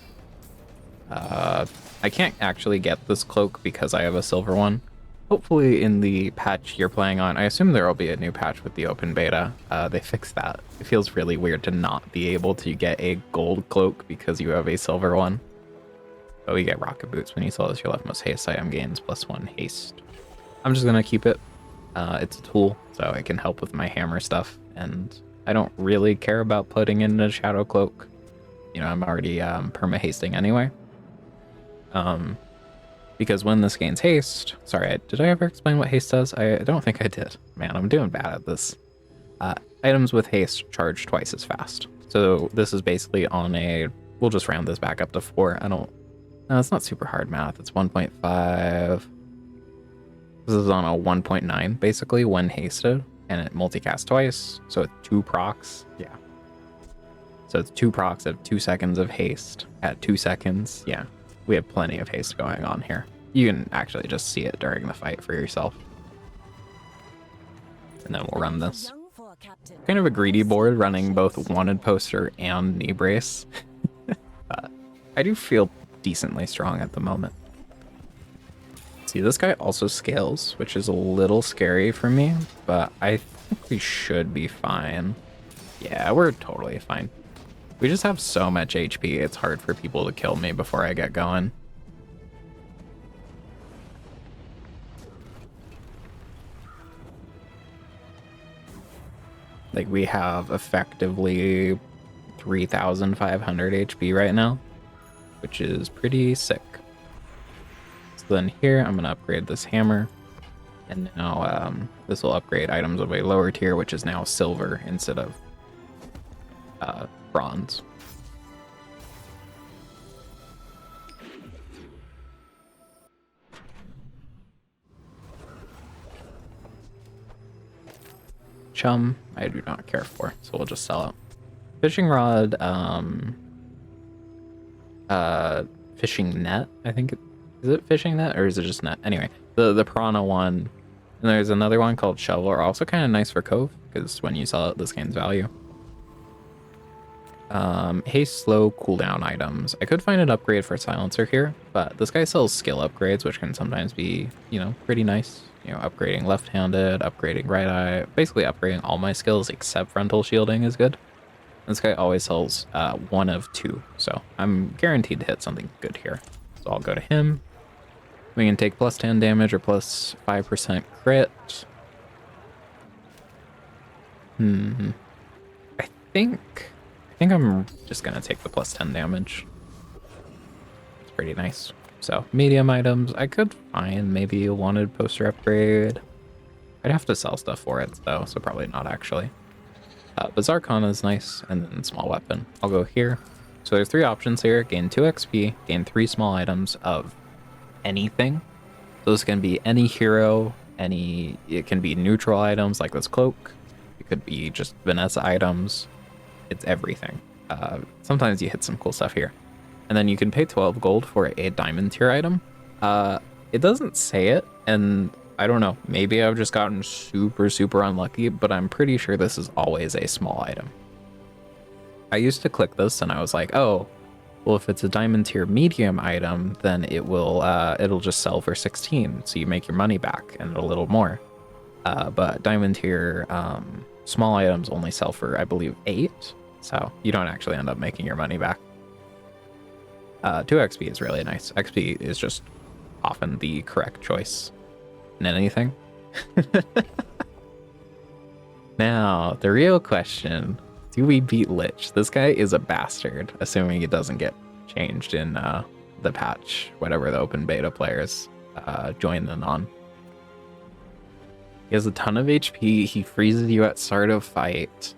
I can't actually get this cloak because I have a silver one. Hopefully in the patch you're playing on, I assume there will be a new patch with the open beta. They fixed that. It feels really weird to not be able to get a gold cloak because you have a silver one. But we get rocket boots. When you sell this, your leftmost haste item gains +1 haste. I'm just gonna keep it. It's a tool, so it can help with my hammer stuff, and I don't really care about putting in a shadow cloak. I'm already perma-hasting anyway. Because when this gains haste... Sorry, did I ever explain what haste does? I don't think I did. Man, I'm doing bad at this. Items with haste charge twice as fast. So this is basically on a... We'll just round this back up to 4. No, it's not super hard math. It's 1.5. This is on a 1.9, basically, when hasted. And it multicast twice, so it's 2 procs. Yeah. So it's 2 procs of 2 seconds of haste at 2 seconds. Yeah. We have plenty of haste going on here. You can actually just see it during the fight for yourself. And then we'll run this. Kind of a greedy board running both wanted poster and knee brace. But I do feel decently strong at the moment. See, this guy also scales, which is a little scary for me, but I think we should be fine. Yeah, we're totally fine. We just have so much HP, it's hard for people to kill me before I get going. Like, we have effectively 3,500 HP right now, which is pretty sick. So then here, I'm going to upgrade this hammer. And now this will upgrade items of a lower tier, which is now silver instead of bronze. Chum, I do not care for, so we'll just sell it. Fishing rod, fishing net, I think. Is it fishing net or is it just net? Anyway, the piranha one, and there's another one called shovel, are also kind of nice for Cove, because when you sell it, this gains value. Haste slow cooldown items. I could find an upgrade for silencer here, but this guy sells skill upgrades, which can sometimes be, pretty nice. Upgrading left-handed, upgrading right eye, basically upgrading all my skills except frontal shielding is good. This guy always sells 1 of 2, so I'm guaranteed to hit something good here. So I'll go to him. We can take +10 damage or +5% crit. I think I'm just gonna take the +10 damage. It's pretty nice. So medium items, I could find maybe a wanted poster upgrade. I'd have to sell stuff for it though, so probably not actually. Bazaar is nice, and then small weapon. I'll go here. So there's 3 options here. Gain 2 XP, gain 3 small items of anything. Those can be any hero, it can be neutral items like this cloak. It could be just Vanessa items. It's everything. Sometimes you hit some cool stuff here. And then you can pay 12 gold for a diamond tier item. It doesn't say it, and I don't know, maybe I've just gotten super unlucky, but I'm pretty sure this is always a small item. I used to click this and I was like, oh, well, if it's a diamond tier medium item, then it'll just sell for 16, so you make your money back and a little more. But diamond tier small items only sell for, I believe, 8, so you don't actually end up making your money back. 2 XP is really nice. XP is just often the correct choice in anything. Now, the real question, do we beat Lich? This guy is a bastard, assuming it doesn't get changed in the patch, whatever the open beta players join in on. He has a ton of HP, he freezes you at start of fight,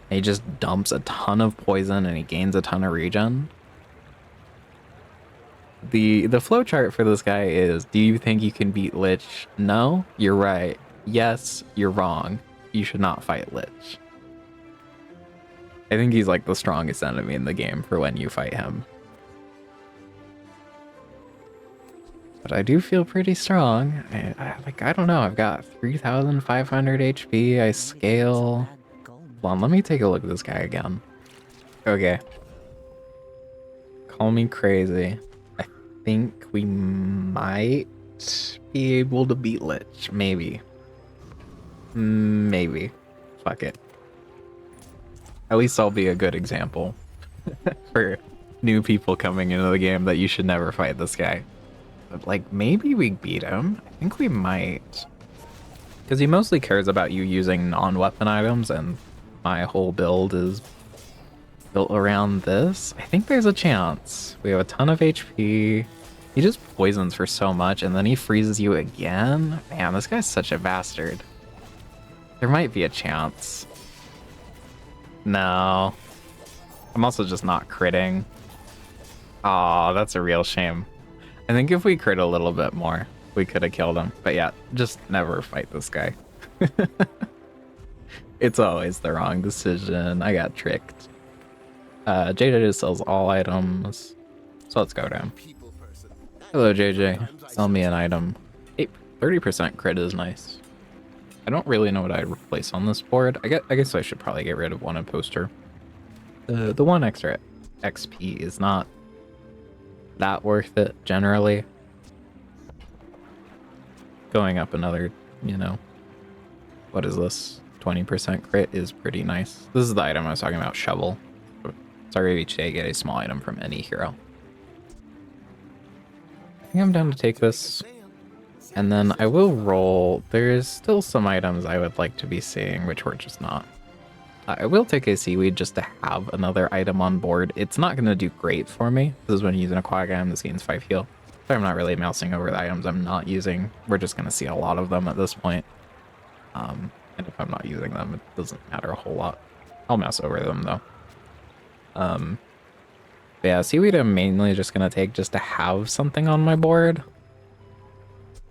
he just dumps a ton of poison and he gains a ton of regen. The flowchart for this guy is, do you think you can beat Lich? No, you're right. Yes, you're wrong. You should not fight Lich. I think he's like the strongest enemy in the game for when you fight him. But I do feel pretty strong. I don't know, I've got 3,500 HP, I scale... Hold on, let me take a look at this guy again. Okay. Call me crazy. I think we might be able to beat Lich. Maybe. Maybe. Fuck it. At least I'll be a good example for new people coming into the game that you should never fight this guy. But like, maybe we beat him. I think we might. Because he mostly cares about you using non-weapon items, and my whole build is built around this. I think there's a chance. We have a ton of HP. He just poisons for so much, and then he freezes you again. Man, this guy's such a bastard. There might be a chance. No. I'm also just not critting. Aw, that's a real shame. I think if we crit a little bit more, we could have killed him. But yeah, just never fight this guy. It's always the wrong decision. I got tricked. JJ sells all items. So let's go down. Hello, JJ. Sell me an item. 30% crit is nice. I don't really know what I'd replace on this board. I guess I should probably get rid of one imposter. The one extra XP is not that worth it, generally. Going up another, you know, what is this? 20% crit is pretty nice. This is the item I was talking about, shovel. Sorry, each day get a small item from any hero. I think I'm down to take this. And then I will roll. There's still some items I would like to be seeing, which we're just not. I will take a seaweed just to have another item on board. It's not going to do great for me. This is when using a quag item, this gains 5 heal. So I'm not really mousing over the items I'm not using. We're just going to see a lot of them at this point. And if I'm not using them, it doesn't matter a whole lot. I'll mouse over them though. But yeah, seaweed I'm mainly just going to take just to have something on my board.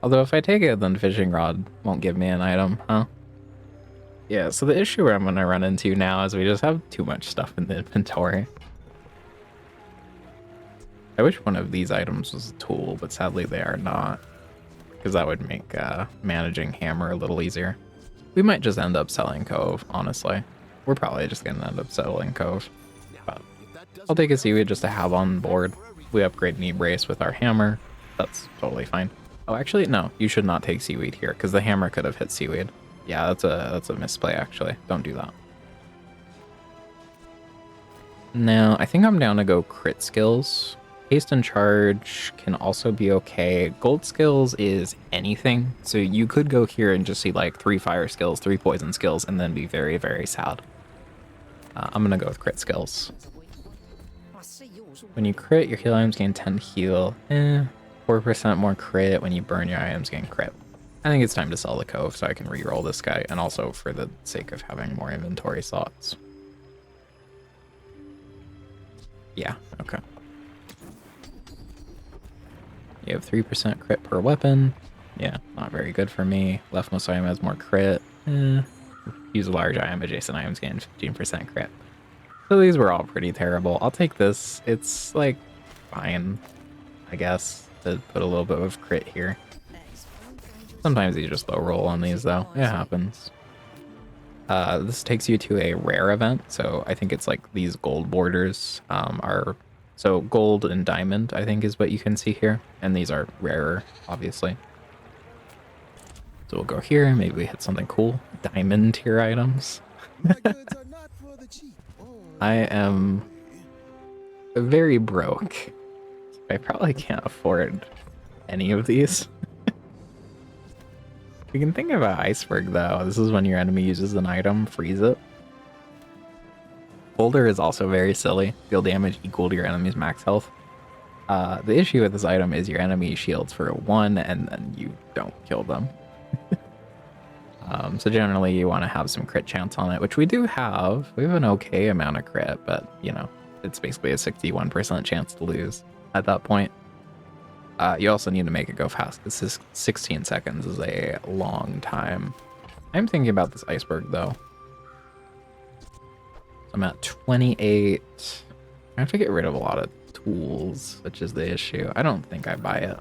Although if I take it, then fishing rod won't give me an item, huh? Yeah, so the issue I'm gonna run into now is we just have too much stuff in the inventory. I wish one of these items was a tool, but sadly they are not. Because that would make managing hammer a little easier. We might just end up selling Cove, honestly. We're probably just gonna end up selling Cove. But I'll take a seaweed just to have on board. We upgrade knee brace with our hammer. That's totally fine. Oh, actually, no. You should not take seaweed here, because the hammer could have hit seaweed. Yeah, that's a misplay, actually. Don't do that. Now, I think I'm down to go crit skills. Haste and charge can also be okay. Gold skills is anything. So you could go here and just see like 3 fire skills, 3 poison skills, and then be very, very sad. I'm going to go with crit skills. When you crit, your heal items gain 10 heal. 4% more crit. When you burn, your items gain crit. I think it's time to sell the Cove so I can reroll this guy, and also for the sake of having more inventory slots. Yeah, okay. You have 3% crit per weapon. Yeah, not very good for me. Leftmost item has more crit. Use a large item, adjacent items gain 15% crit. So these were all pretty terrible. I'll take this. It's like fine, I guess, to put a little bit of crit here. Sometimes you just low roll on these though. It happens. This takes you to a rare event, so I think it's like these gold borders are... So gold and diamond, I think, is what you can see here. And these are rarer, obviously. So we'll go here, maybe we hit something cool. Diamond tier items. I am very broke. I probably can't afford any of these. You can think about iceberg though. This is when your enemy uses an item, freeze it. Boulder is also very silly. Deal damage equal to your enemy's max health. The issue with this item is your enemy shields for 1 and then you don't kill them. So generally you want to have some crit chance on it, which we do have. We have an okay amount of crit, but you know, it's basically a 61% chance to lose at that point. You also need to make it go fast because 16 seconds is a long time. I'm thinking about this iceberg though. I'm at 28. I have to get rid of a lot of tools, which is the issue. I don't think I buy it.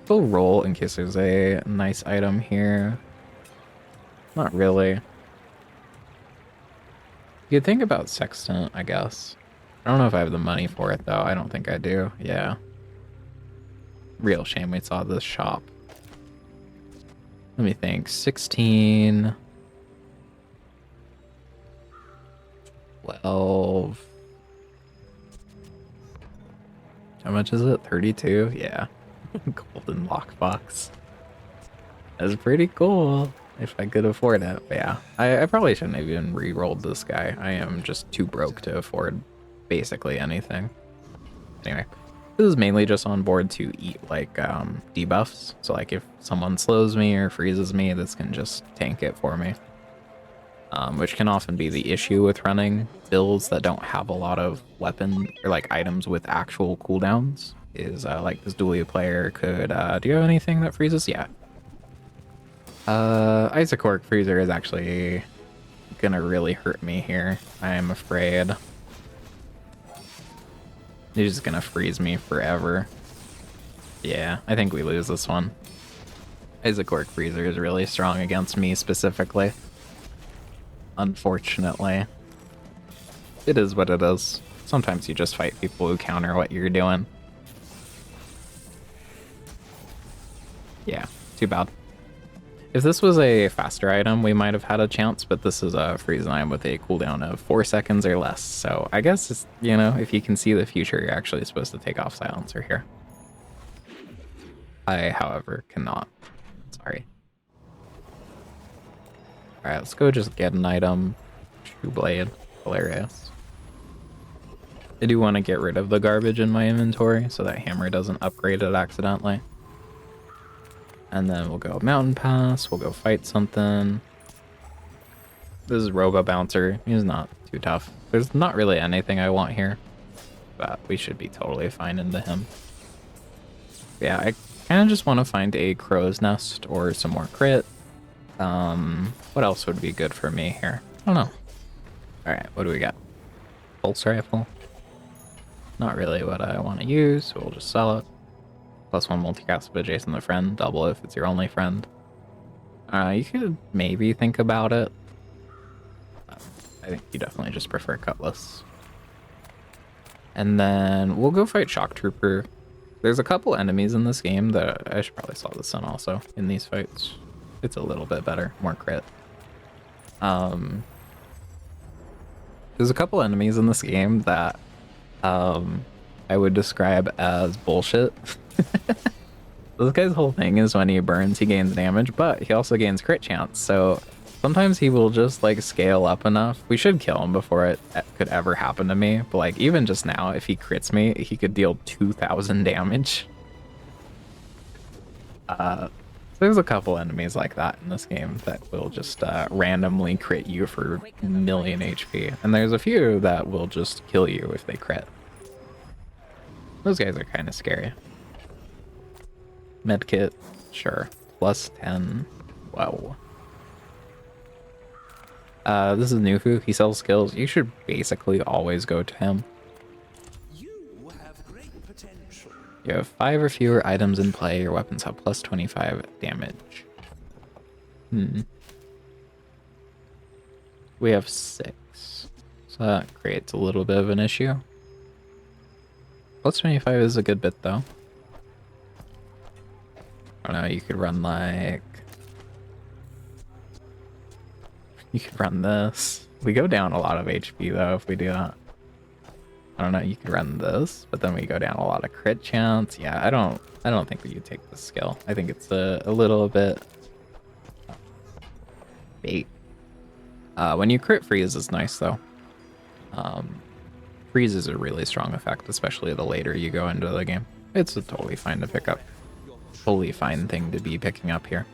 We'll roll in case there's a nice item here. Not really. You could think about sextant, I guess. I don't know if I have the money for it though. I don't think I do. Yeah. Real shame we saw this shop. Let me think. 16. 12. How much is it? 32? Yeah. Golden lockbox. That's pretty cool. If I could afford it. But yeah. I probably shouldn't have even re-rolled this guy. I am just too broke to afford basically anything. Anyway. This is mainly just on board to eat like debuffs. So like if someone slows me or freezes me, this can just tank it for me. Which can often be the issue with running builds that don't have a lot of weapon or like items with actual cooldowns. Is like this duelie player could do you have anything that freezes? Yeah. Isocork freezer is actually gonna really hurt me here, I am afraid. He's just gonna freeze me forever. Yeah, I think we lose this one. Isocork freezer is really strong against me specifically. Unfortunately. It is what it is. Sometimes you just fight people who counter what you're doing. Yeah, too bad. If this was a faster item, we might have had a chance, but this is a freeze item with a cooldown of 4 seconds or less. So I guess, it's, you know, if you can see the future, you're actually supposed to take off silencer here. I, however, cannot. Sorry. Alright, let's go just get an item. True Blade. Hilarious. I do want to get rid of the garbage in my inventory so that hammer doesn't upgrade it accidentally. And then we'll go Mountain Pass, we'll go fight something. This is Robo Bouncer. He's not too tough. There's not really anything I want here, but we should be totally fine into him. Yeah, I kind of just want to find a crow's nest or some more crit. What else would be good for me here? I don't know. Alright, what do we got? Pulse rifle. Not really what I want to use, so we'll just sell it. +1 multicast with Jason the friend, double if it's your only friend. You could maybe think about it. I think you definitely just prefer Cutlass. And then we'll go fight Shock Trooper. There's a couple enemies in this game that I should probably sell this in also in these fights. It's a little bit better, more crit. There's a couple enemies in this game that I would describe as bullshit. This guy's whole thing is when he burns, he gains damage, but he also gains crit chance. So sometimes he will just like scale up enough. We should kill him before it could ever happen to me. But like even just now, if he crits me, he could deal 2,000 damage. There's a couple enemies like that in this game that will just randomly crit you for 1,000,000 HP. And there's a few that will just kill you if they crit. Those guys are kind of scary. Medkit, sure. +10. Wow. This is Nufu. He sells skills. You should basically always go to him. You have great potential. You have 5 or fewer items in play. Your weapons have +25 damage. We have 6. So that creates a little bit of an issue. +25 is a good bit though. I don't know, you could run like... You could run this. We go down a lot of HP though if we do that. I don't know, you could run this, but then we go down a lot of crit chance. Yeah, I don't think that you take this skill. I think it's a little bit bait. When you crit freeze is nice though. Freeze is a really strong effect, especially the later you go into the game. It's a totally fine to pick up. Totally fine thing to be picking up here.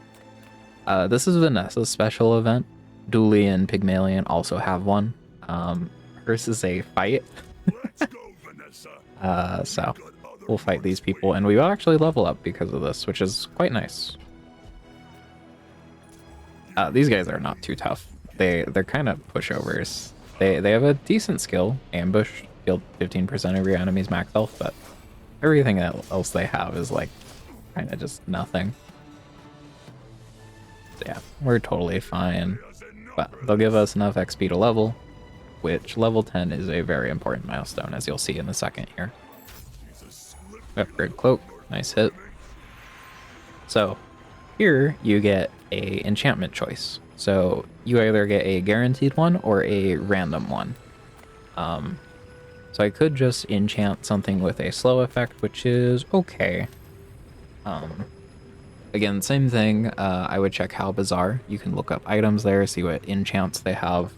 This is Vanessa's special event. Dooley and Pygmalion also have one. Hers is a fight. So we'll fight these people, and we will actually level up because of this, which is quite nice. These guys are not too tough. They're kind of pushovers. They have a decent skill. Ambush, heal 15% of your enemy's max health, but everything else they have is like kind of just nothing. So yeah, we're totally fine. But they'll give us enough XP to level, which level 10 is a very important milestone, as you'll see in a second here. Upgrade cloak, nice hit. So here you get a enchantment choice. So you either get a guaranteed one or a random one. So I could just enchant something with a slow effect, which is okay. Again, same thing. I would check how Bazaar. You can look up items there, see what enchants they have.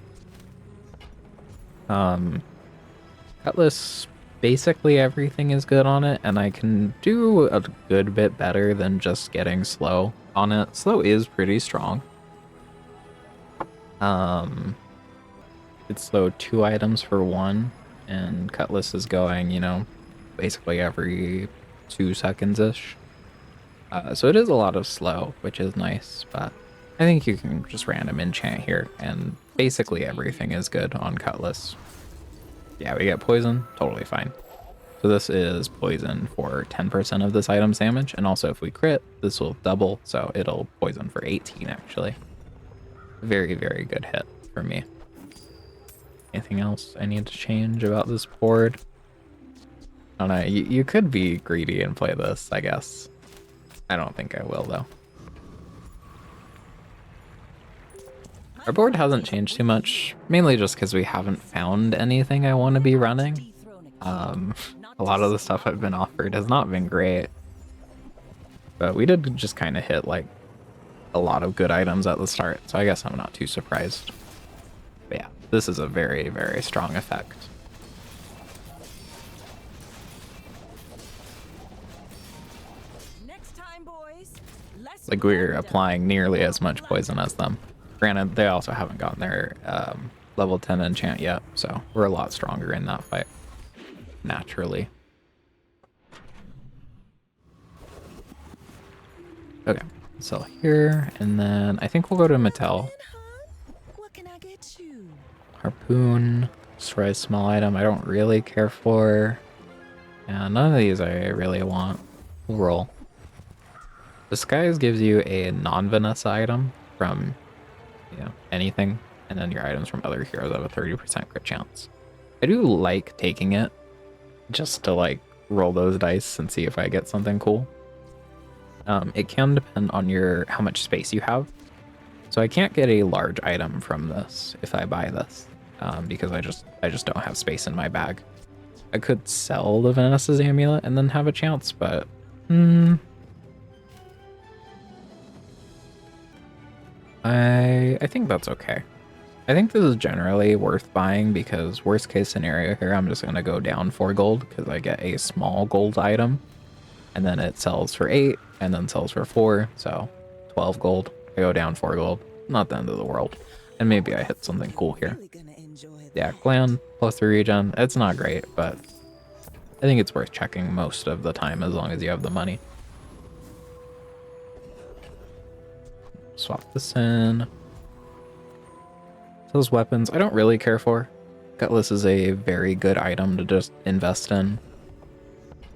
Cutlass, basically everything is good on it, and I can do a good bit better than just getting slow on it. Slow is pretty strong. It's slow 2 items for 1, and Cutlass is going, you know, basically every 2 seconds-ish. So it is a lot of slow, which is nice, but I think you can just random enchant here, and basically everything is good on Cutlass. Yeah, we get poison, totally fine. So this is poison for 10% of this item's damage, and also if we crit, this will double, so it'll poison for 18 actually. Very, very good hit for me. Anything else I need to change about this board? I don't know, you could be greedy and play this, I guess. I don't think I will, though. Our board hasn't changed too much, mainly just because we haven't found anything I want to be running. A lot of the stuff I've been offered has not been great. But we did just kind of hit, like, a lot of good items at the start, so I guess I'm not too surprised. But yeah, this is a very, very strong effect. Like, we're applying nearly as much poison as them. Granted, they also haven't gotten their level 10 enchant yet, so we're a lot stronger in that fight, naturally. Okay, so here, and then I think we'll go to Mattel. What can I get you? Harpoon, destroy a small item I don't really care for. And none of these I really want. We'll roll. Disguise gives you a non-Vanessa item from, you know, anything, and then your items from other heroes have a 30% crit chance. I do like taking it, just to like roll those dice and see if I get something cool. It can depend on how much space you have. So I can't get a large item from this if I buy this, because I just don't have space in my bag. I could sell the Vanessa's amulet and then have a chance, but I think that's okay. I think this is generally worth buying because worst case scenario here, I'm just gonna go down 4 gold because I get a small gold item, and then it sells for 8 and then sells for 4, so 12 gold. I go down 4 gold, not the end of the world, and maybe I hit something cool here. Yeah, clan plus 3 regen. It's not great, but I think it's worth checking most of the time as long as you have the money. Swap this in. Those weapons I don't really care for. Cutlass is a very good item to just invest in.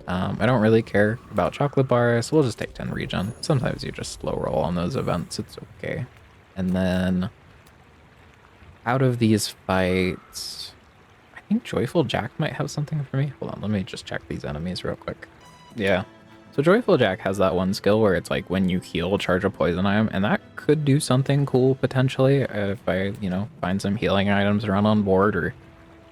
I don't really care about chocolate bars, so we'll just take 10 regen. Sometimes you just slow roll on those events, it's okay. And then out of these fights, I think Joyful Jack might have something for me. Hold on, let me just check these enemies real quick. Yeah. So Joyful Jack has that one skill where it's like when you heal, charge a poison item, and that could do something cool potentially if I, you know, find some healing items around on board, or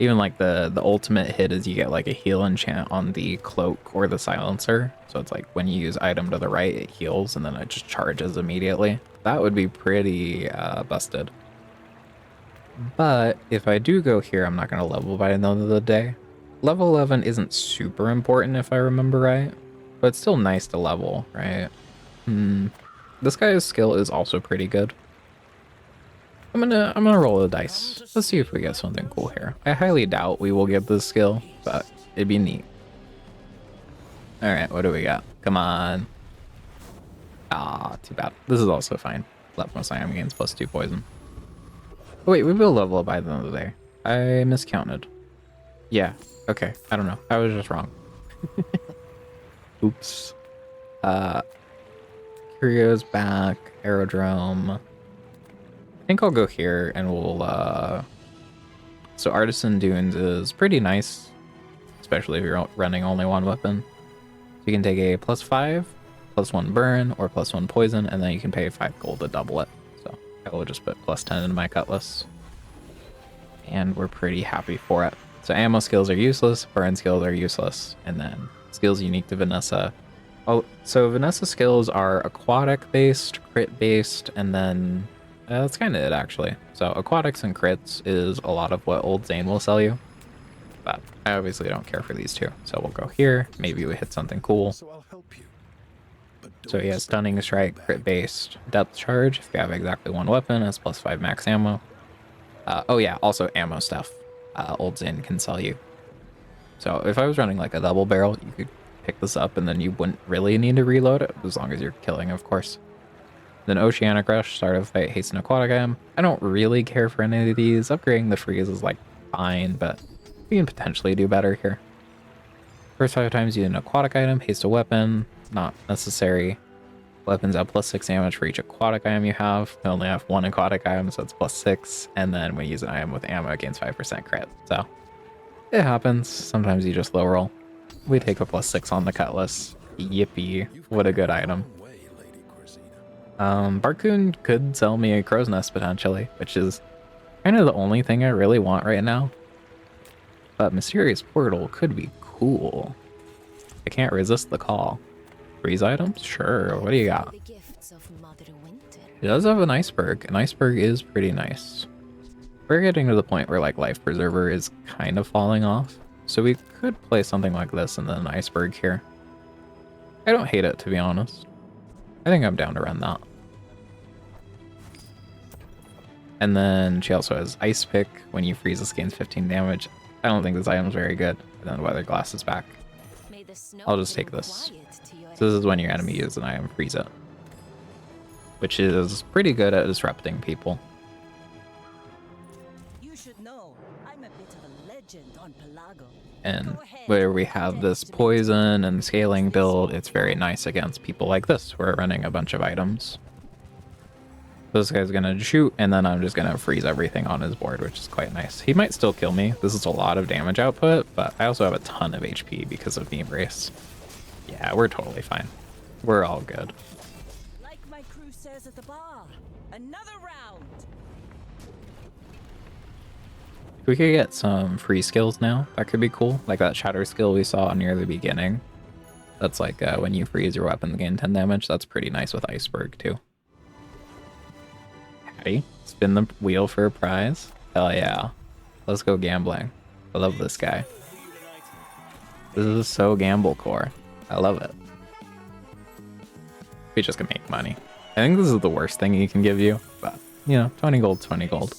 Even like the ultimate hit is you get like a heal enchant on the cloak or the silencer. So it's like when you use item to the right, it heals and then it just charges immediately. That would be pretty busted. But if I do go here, I'm not going to level by the end of the day. Level 11 isn't super important if I remember right, but it's still nice to level, right? This guy's skill is also pretty good. I'm gonna roll the dice. Let's see if we get something cool here. I highly doubt we will get this skill, but it'd be neat. Alright, what do we got? Come on. Ah, too bad. This is also fine. Leftmost item gains +2 poison. Oh, wait, we will level up by the end of the day. I miscounted. Yeah, okay. I don't know. I was just wrong. Oops. Curio's back. Aerodrome. I think I'll go here and we'll, so Artisan Dunes is pretty nice, especially if you're running only one weapon. So you can take a +5, +1 burn, or +1 poison, and then you can pay 5 gold to double it. So I will just put +10 into my cutlass. And we're pretty happy for it. So ammo skills are useless, burn skills are useless, and then skills unique to Vanessa. Oh, so Vanessa skills are aquatic based, crit based, and then that's kind of it actually. So aquatics and crits is a lot of what Old Zane will sell you, but I obviously don't care for these two. So we'll go here. Maybe we hit something cool. So I'll help you. So he has stunning strike, crit based, depth charge. If you have exactly one weapon, has +5 max ammo. Oh yeah, also ammo stuff. Old Zane can sell you. So if I was running like a double barrel, you could pick this up and then you wouldn't really need to reload it, as long as you're killing, of course. Then Oceanic Rush, start of fight, hasten aquatic item. I don't really care for any of these. Upgrading the freeze is like fine, but we can potentially do better here. First 5 times you use an aquatic item, haste a weapon, not necessary. Weapons have +6 damage for each aquatic item you have. You only have one aquatic item, so it's +6. And then when you use an item with ammo, it gains 5% crit. So it happens. Sometimes you just low roll. We take a +6 on the cutlass. Yippee. What a good item. Barcoon could sell me a crow's nest potentially, which is kind of the only thing I really want right now. But Mysterious Portal could be cool. I can't resist the call. Freeze items? Sure. What do you got? It does have an iceberg. An iceberg is pretty nice. We're getting to the point where like Life Preserver is kind of falling off. So we could play something like this and then an iceberg here. I don't hate it, to be honest. I think I'm down to run that. And then she also has Ice Pick. When you freeze, this gains 15 damage. I don't think this item's very good. And then Weather Glass is back. I'll just take this. So this is when your enemy uses an item, freeze it. Which is pretty good at disrupting people. You should know, I'm a bit of a legend on Pelago. And where we have this poison and scaling build, it's very nice against people like this, who are running a bunch of items. This guy's gonna shoot, and then I'm just gonna freeze everything on his board, which is quite nice. He might still kill me. This is a lot of damage output, but I also have a ton of HP because of Beam Brace. Yeah, we're totally fine. We're all good. Like my crew says at the bar, another round. If we could get some free skills now, that could be cool. Like that shatter skill we saw near the beginning. That's like when you freeze your weapon, gain 10 damage. That's pretty nice with Iceberg too. Hattie, spin the wheel for a prize. Hell yeah. Let's go gambling. I love this guy. This is so gamble core. I love it. We just can make money. I think this is the worst thing he can give you, but you know, 20 gold, 20 gold.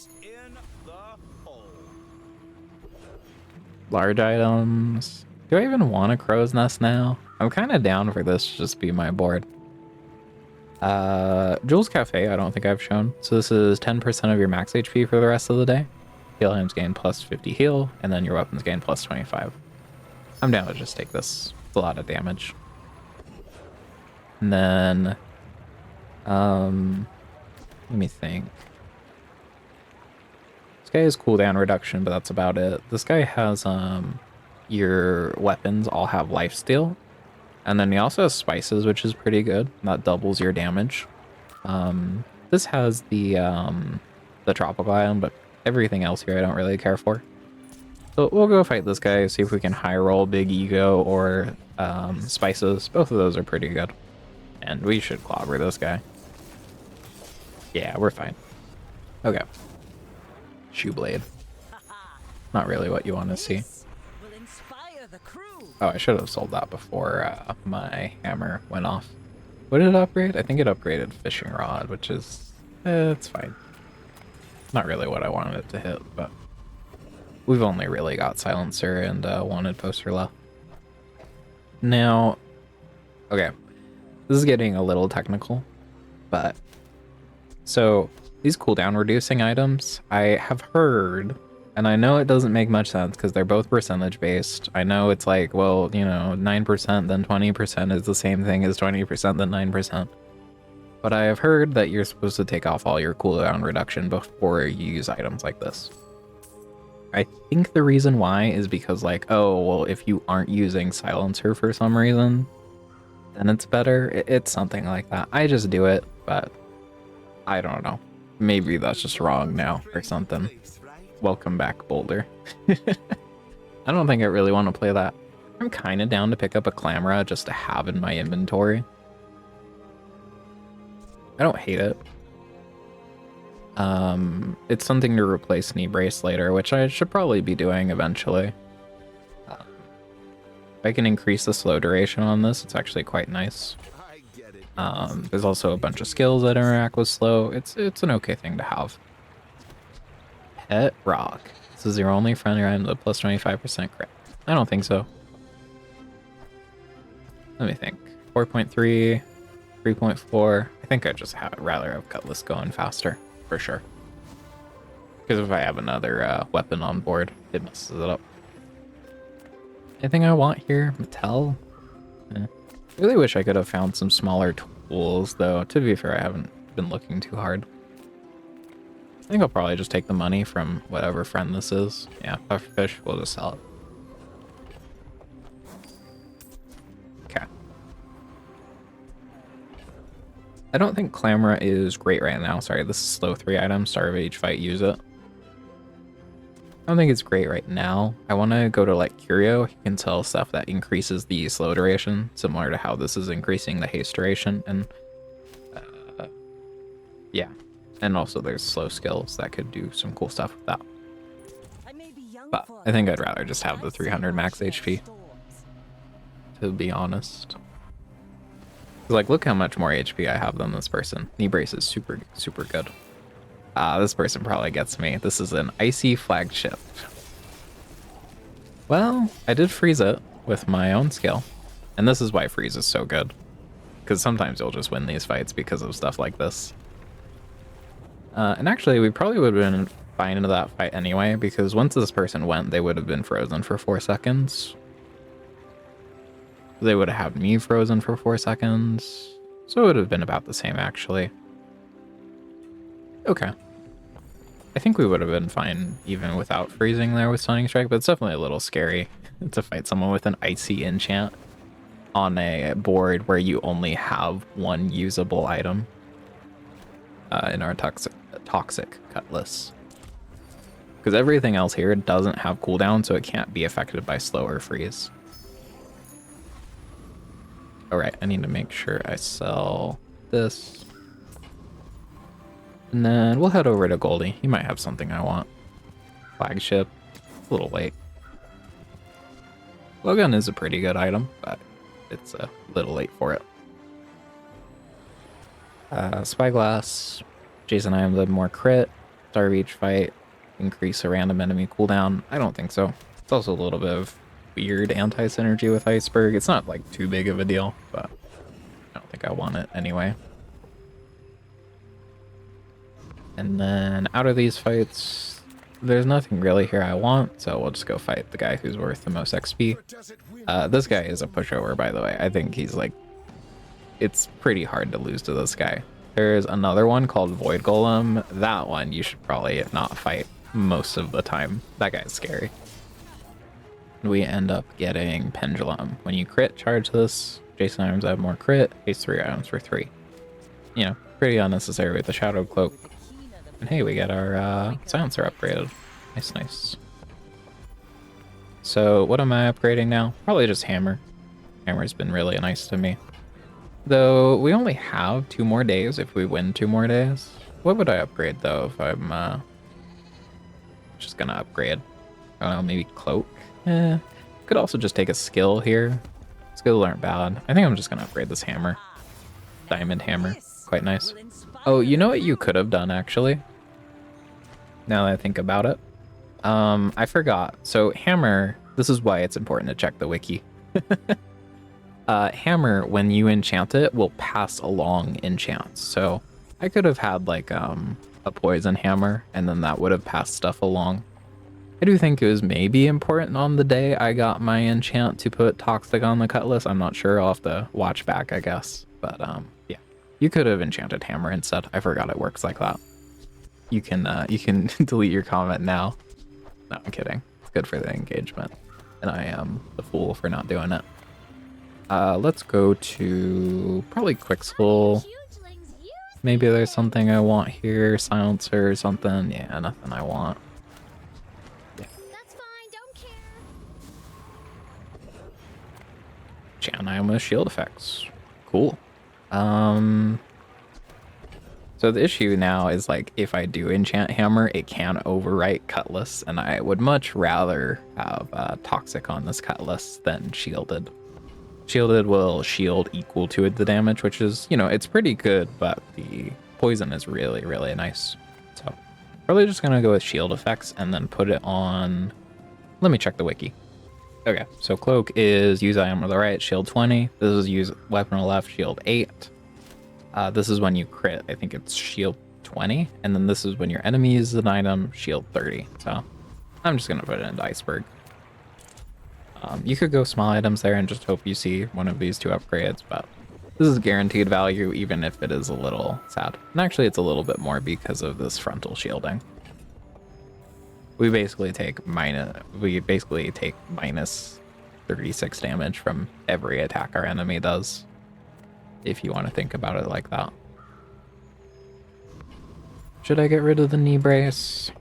Large items. Do I even want a crow's nest now? I'm kind of down for this to just be my board. Jules Cafe, I don't think I've shown. So this is 10% of your max HP for the rest of the day. Heal items gain +50 heal, and then your weapons gain +25. I'm down to just take this. It's a lot of damage. And then, let me think. This guy has cooldown reduction, but that's about it. This guy has, your weapons all have lifesteal. And then he also has spices, which is pretty good. That doubles your damage. This has the tropical item, but everything else here I don't really care for. So we'll go fight this guy, see if we can high roll Big Ego or Spices. Both of those are pretty good. And we should clobber this guy. Yeah, we're fine. Okay. Shoeblade. Not really what you want to see. This will inspire the crew. Oh, I should have sold that before my hammer went off. What did it upgrade? I think it upgraded fishing rod, which is... it's fine. Not really what I wanted it to hit, but... We've only really got silencer and wanted poster left. Now... Okay. This is getting a little technical, but... So, these cooldown reducing items, I have heard... And I know it doesn't make much sense because they're both percentage based. I know it's like, well, you know, 9% then 20% is the same thing as 20% then 9%. But I have heard that you're supposed to take off all your cooldown reduction before you use items like this. I think the reason why is because like, oh, well, if you aren't using silencer for some reason, then it's better. It's something like that. I just do it, but I don't know. Maybe that's just wrong now or something. Welcome back, Boulder. I don't think I really want to play that. I'm kind of down to pick up a Clamora just to have in my inventory. I don't hate it. It's something to replace Knee Brace later, which I should probably be doing eventually. If I can increase the slow duration on this, it's actually quite nice. There's also a bunch of skills that interact with slow. It's an okay thing to have. Pet Rock. This is your only friendly item with plus 25% crit. I don't think so. Let me think. 4.3, 3.4. I think I'd just rather have Cutlass going faster, for sure. Because if I have another weapon on board, it messes it up. Anything I want here? Mattel? I really wish I could have found some smaller tools, though. To be fair, I haven't been looking too hard. I think I'll probably just take the money from whatever friend this is. Yeah, pufferfish, we'll just sell it. Okay. I don't think Clamora is great right now. Sorry, this is slow 3 items. Start of each fight, use it. I don't think it's great right now. I want to go to like Curio. He can sell stuff that increases the slow duration, similar to how this is increasing the haste duration. And yeah. And also there's slow skills that could do some cool stuff with that. But I think I'd rather just have the 300 max HP, to be honest. Like, look how much more HP I have than this person. Knee Brace is super, super good. This person probably gets me. This is an icy flagship. Well, I did freeze it with my own skill. And this is why freeze is so good. Because sometimes you'll just win these fights because of stuff like this. And actually, we probably would have been fine into that fight anyway, because once this person went, they would have been frozen for 4 seconds. They would have had me frozen for 4 seconds. So it would have been about the same, actually. Okay. I think we would have been fine even without freezing there with Stunning Strike, but it's definitely a little scary to fight someone with an Icy enchant on a board where you only have one usable item in our toxic Cutlass. Because everything else here doesn't have cooldown, so it can't be affected by slow or freeze. Alright, I need to make sure I sell this. And then we'll head over to Goldie. He might have something I want. Flagship. It's a little late. Blowgun is a pretty good item, but it's a little late for it. Spyglass. Jason items have more crit. Start of each fight. Increase a random enemy cooldown. I don't think so. It's also a little bit of weird anti-synergy with Iceberg. It's not like too big of a deal, but I don't think I want it anyway. And then out of these fights, there's nothing really here I want, so we'll just go fight the guy who's worth the most XP. This guy is a pushover, by the way. I think he's like, it's pretty hard to lose to this guy. There's another one called Void Golem. That one you should probably not fight most of the time. That guy's scary. We end up getting Pendulum. When you crit charge this, Jason items have more crit, haste 3 items for 3. You know, pretty unnecessary with the Shadow Cloak. And hey, we get our silencer upgraded. Nice, nice. so what am I upgrading now? Probably just hammer. Hammer's been really nice to me. Though we only have 2 more days if we win 2 more days. What would I upgrade though if I'm just gonna upgrade? I don't know, maybe cloak? Could also just take a skill here. Skills aren't bad. I think I'm just gonna upgrade this hammer. Diamond hammer. Quite nice. Oh, you know what you could have done actually? Now that I think about it. I forgot. So hammer, this is why it's important to check the wiki. Hammer, when you enchant it, will pass along enchants. So I could have had like a poison hammer, and then that would have passed stuff along. I do think it was maybe important on the day I got my enchant to put toxic on the cutlass. I'm not sure. I'll have to watch back, I guess. But yeah, you could have enchanted hammer instead. I forgot it works like that. You can delete your comment now. No, I'm kidding. It's good for the engagement, and I am the fool for not doing it. Let's go to probably Quicksoul. Maybe there's something I want here, silencer or something. Yeah, nothing I want. Yeah. That's fine, don't care. Channel with shield effects. Cool. So the issue now is like if I do enchant hammer, it can overwrite cutlass, and I would much rather have toxic on this cutlass than shielded. Shielded will shield equal to the damage, which is, you know, it's pretty good, but the poison is really, really nice. So probably just gonna go with shield effects and then put it on. Let me check the wiki. Okay, so cloak is use item on the right, shield 20. This is use weapon on the left, shield 8. This is when you crit, I think it's shield 20. And then this is when your enemy uses an item, shield 30. So I'm just gonna put it into iceberg. You could go small items there and just hope you see one of these 2 upgrades, but this is guaranteed value even if it is a little sad. And actually it's a little bit more because of this frontal shielding. We basically take minus 36 damage from every attack our enemy does, if you want to think about it like that. Should I get rid of the knee brace?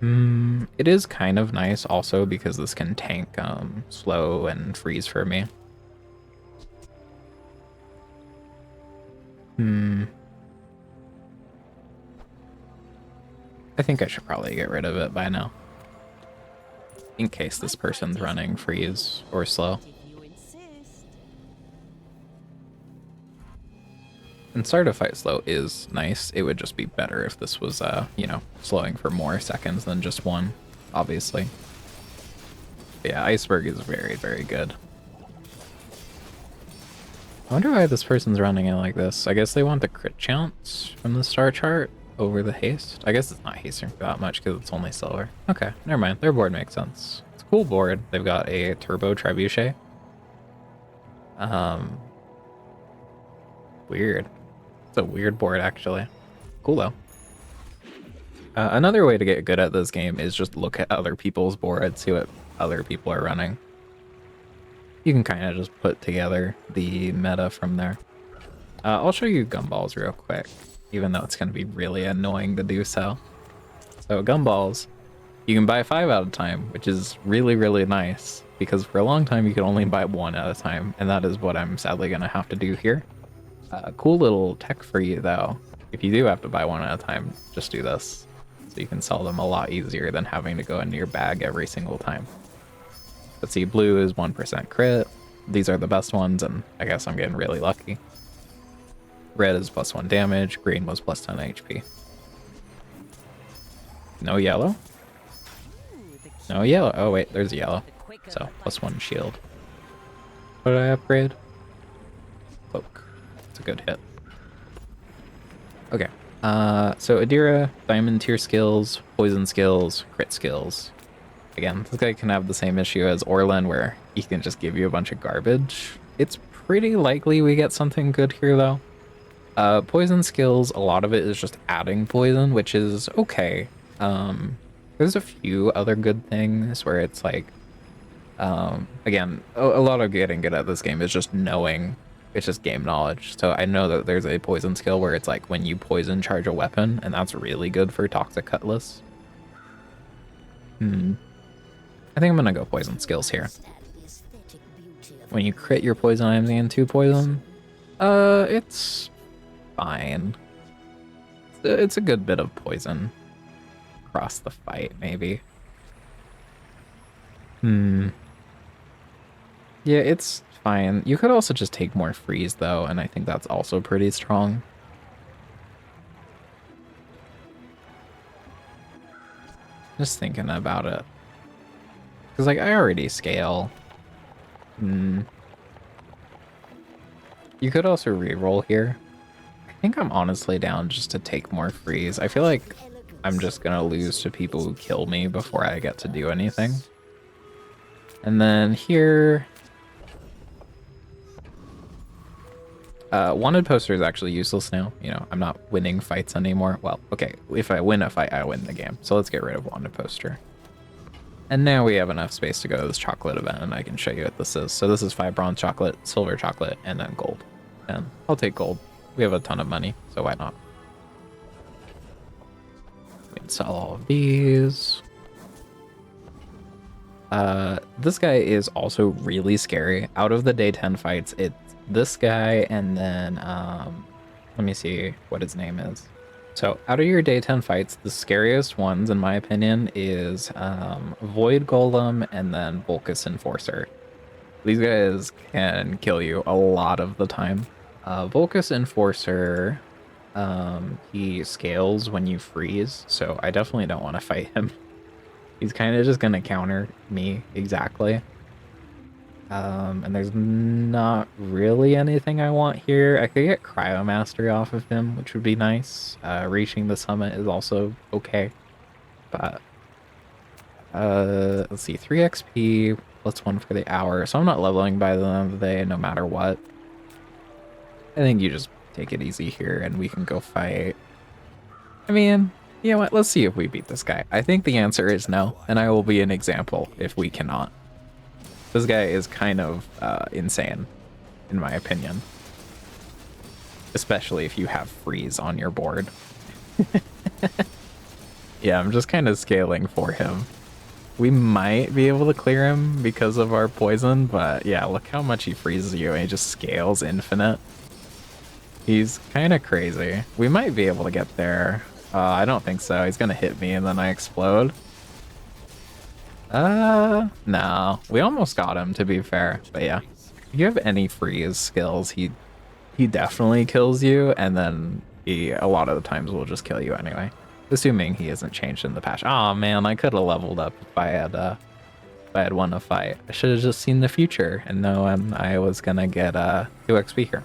It is kind of nice also because this can tank slow and freeze for me. I think I should probably get rid of it by now, in case this person's running freeze or slow. And start a fight slow is nice. It would just be better if this was, you know, slowing for more seconds than just 1, obviously. But yeah, iceberg is very, very good. I wonder why this person's running it like this. I guess they want the crit chance from the star chart over the haste. I guess it's not hasting for that much because it's only silver. Okay, never mind. Their board makes sense. It's a cool board. They've got a turbo trebuchet. Weird. It's a weird board, actually. Cool, though. Another way to get good at this game is just look at other people's boards, see what other people are running. You can kind of just put together the meta from there. I'll show you gumballs real quick, even though it's going to be really annoying to do so. So gumballs, you can buy 5 at a time, which is really, really nice, because for a long time you could only buy 1 at a time, and that is what I'm sadly going to have to do here. Cool little tech for you though. If you do have to buy 1 at a time, just do this. So you can sell them a lot easier than having to go into your bag every single time. Let's see, blue is 1% crit. These are the best ones, and I guess I'm getting really lucky. Red is +1 damage, green was +10 HP. No yellow? No yellow. Oh wait, there's a yellow. So, +1 shield. What did I upgrade? Cloak. It's a good hit. Okay. So Adira, diamond tier skills, poison skills, crit skills. Again, this guy can have the same issue as Orlan where he can just give you a bunch of garbage. It's pretty likely we get something good here though. Poison skills, a lot of it is just adding poison, which is okay. There's a few other good things where it's like, again, a lot of getting good at this game is just knowing. It's just game knowledge. So I know that there's a poison skill where it's like when you poison charge a weapon, and that's really good for toxic cutlass. I think I'm gonna go poison skills here. When you crit your poison items and 2 poison, it's fine. It's a good bit of poison across the fight, maybe. Yeah, it's fine. You could also just take more freeze, though, and I think that's also pretty strong. Just thinking about it. Because, like, I already scale. You could also reroll here. I think I'm honestly down just to take more freeze. I feel like I'm just gonna lose to people who kill me before I get to do anything. And then here... wanted poster is actually useless now. You know, I'm not winning fights anymore. Well, okay, if I win a fight, I win the game. So let's get rid of wanted poster. And now we have enough space to go to this chocolate event, and I can show you what this is. So this is 5 bronze chocolate, silver chocolate, and then gold. And I'll take gold. We have a ton of money, so why not? We can sell all of these. This guy is also really scary. Out of the day 10 fights, it's this guy, and then let me see what his name is. So out of your day 10 fights, the scariest ones in my opinion is Void Golem and then Volcus Enforcer. These guys can kill you a lot of the time. Volcus Enforcer, he scales when you freeze, so I definitely don't want to fight him. He's kind of just gonna counter me exactly. And there's not really anything I want here. I could get Cryo Mastery off of him, which would be nice. Reaching the summit is also okay. But, let's see, 3 XP, plus 1 for the hour. So I'm not leveling by the end of the day, no matter what. I think you just take it easy here and we can go fight. I mean, you know what? Let's see if we beat this guy. I think the answer is no, and I will be an example if we cannot. This guy is kind of insane, in my opinion. Especially if you have freeze on your board. Yeah, I'm just kind of scaling for him. We might be able to clear him because of our poison, but yeah, look how much he freezes you and he just scales infinite. He's kind of crazy. We might be able to get there. I don't think so. He's gonna hit me and then I explode. No. We almost got him, to be fair. But yeah, if you have any freeze skills, he definitely kills you, and then he a lot of the times will just kill you anyway. Assuming he hasn't changed in the patch. Oh man, I could have leveled up if I had won a fight. I should have just seen the future and known I was gonna get 2 XP here.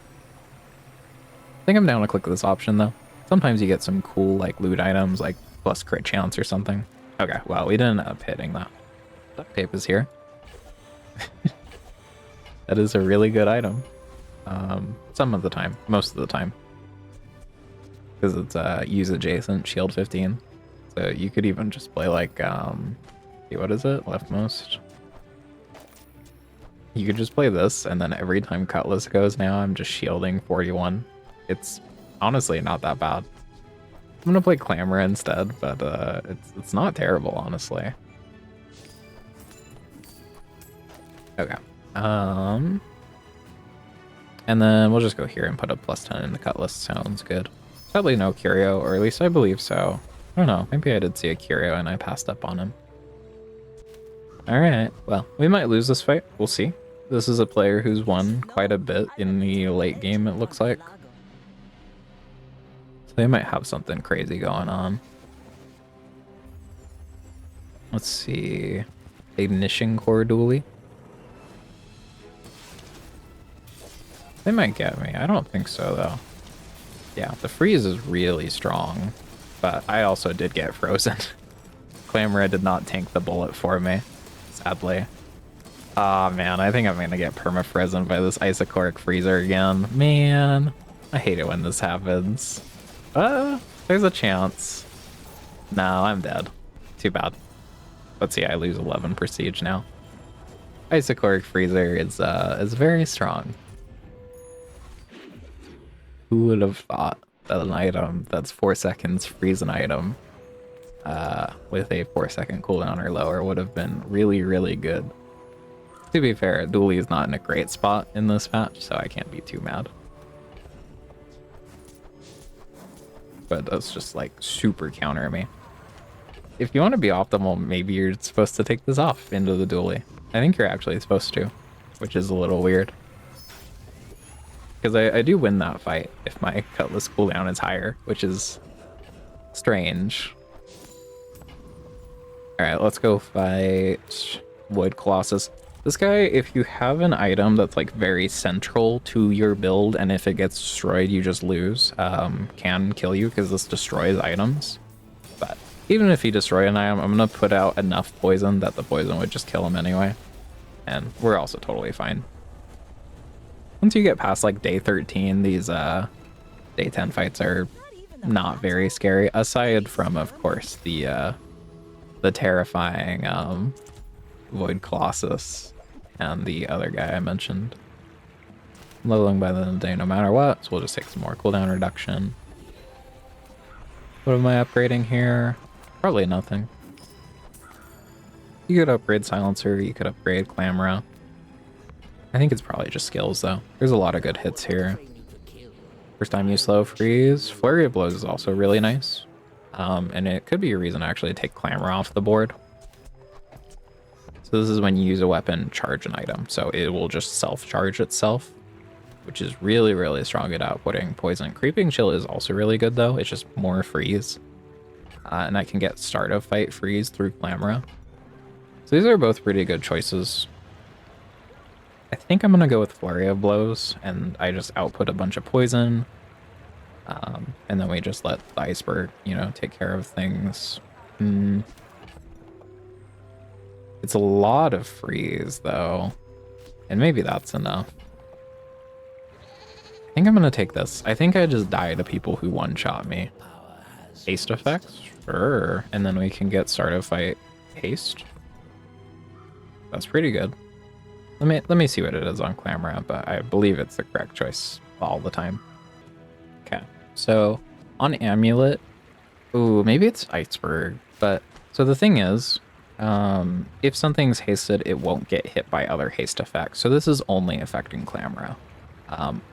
I think I'm down to click this option though. Sometimes you get some cool like loot items, like plus crit chance or something. Okay, well, we didn't end up hitting that. Duct tape is here. That is a really good item. Some of the time, most of the time. Because it's use adjacent, shield 15. So you could even just play like, what is it? Leftmost. You could just play this, and then every time Cutlass goes now, I'm just shielding 41. It's honestly not that bad. I'm gonna play Clamor instead, but it's not terrible, honestly. Okay. And then we'll just go here and put a plus 10 in the Cutlass. Sounds good. Sadly no Curio, or at least I believe so. I don't know, maybe I did see a Curio and I passed up on him. Alright, well, we might lose this fight. We'll see. This is a player who's won quite a bit in the late game, it looks like. So they might have something crazy going on. Let's see. Ignition Core Dually. They might get me. I don't think so, though. Yeah, the freeze is really strong, but I also did get frozen. Clamor did not tank the bullet for me, sadly. Aw, man, I think I'm gonna get perma-frozen by this Isochloric Freezer again. Man, I hate it when this happens. There's a chance. No, I'm dead. Too bad. Let's see, I lose 11 prestige now. Isochloric Freezer is very strong. Who would have thought that an item that's 4 seconds freeze an item with a 4-second cooldown or lower would have been really, really good. To be fair, Dooley is not in a great spot in this match, so I can't be too mad. But that's just like super counter me. If you want to be optimal, maybe you're supposed to take this off into the Dooley. I think you're actually supposed to, which is a little weird. Because I do win that fight if my Cutlass cooldown is higher, which is strange. Alright, let's go fight Wood Colossus. This guy, if you have an item that's like very central to your build, and if it gets destroyed, you just lose, can kill you because this destroys items. But even if he destroys an item, I'm going to put out enough poison that the poison would just kill him anyway. And we're also totally fine. Once you get past like day 13, these day 10 fights are not very scary, aside from, of course, the terrifying Void Colossus and the other guy I mentioned. I'm leveling by the end of the day no matter what, so we'll just take some more cooldown reduction. What am I upgrading here? Probably nothing. You could upgrade Silencer, you could upgrade Clamora. I think it's probably just skills though. There's a lot of good hits here. First time you slow freeze. Flurry of Blows is also really nice. And it could be a reason to actually take Clamor off the board. So this is when you use a weapon, charge an item. So it will just self-charge itself, which is really, really strong at outputting poison. Creeping Chill is also really good though. It's just more freeze. And I can get start of fight freeze through Clamora. So these are both pretty good choices. I think I'm gonna go with Flurry of Blows, and I just output a bunch of poison. And then we just let the Iceberg, you know, take care of things. It's a lot of freeze, though. And maybe that's enough. I think I'm gonna take this. I think I just die to people who one-shot me. Haste effects? Sure. And then we can get start of fight haste. That's pretty good. Let me see what it is on Clamora, but I believe it's the correct choice all the time. Okay, so on Amulet, ooh, maybe it's Iceberg, but so the thing is, if something's hasted, it won't get hit by other haste effects. So this is only affecting Clamora.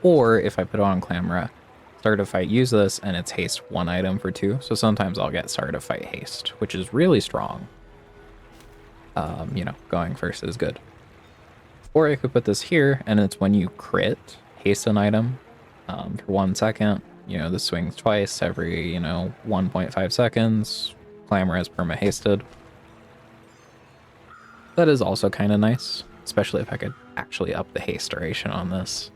Or if I put it on Clamora, start of fight, use this, and it's haste 1 item for 2. So sometimes I'll get start of fight haste, which is really strong. You know, going first is good. Or I could put this here, and it's when you crit, haste an item for 1 second. You know, this swings twice every, you know, 1.5 seconds. Clamor is perma-hasted. That is also kind of nice, especially if I could actually up the haste duration on this.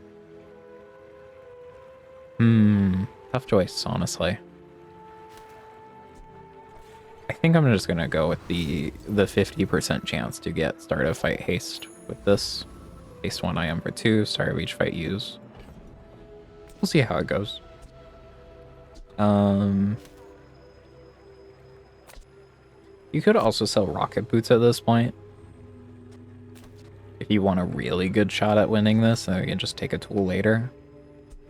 Tough choice, honestly. I think I'm just gonna go with the 50% chance to get start of fight haste with this. Haste 1 item for 2, start of each fight use. We'll see how it goes. You could also sell rocket boots at this point. If you want a really good shot at winning this, then you can just take a tool later.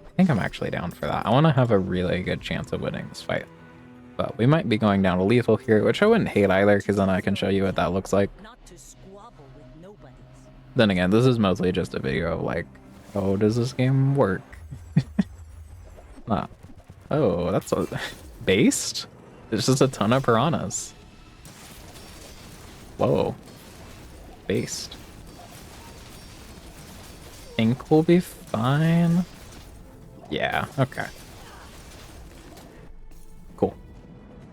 I think I'm actually down for that. I want to have a really good chance of winning this fight. But we might be going down to lethal here, which I wouldn't hate either, because then I can show you what that looks like. Not to squabble with nobodies. Then again, this is mostly just a video of like, oh, does this game work? Not. Oh, that's a based? There's just a ton of piranhas. Whoa. Based. Think we'll be fine. Yeah, okay. Cool.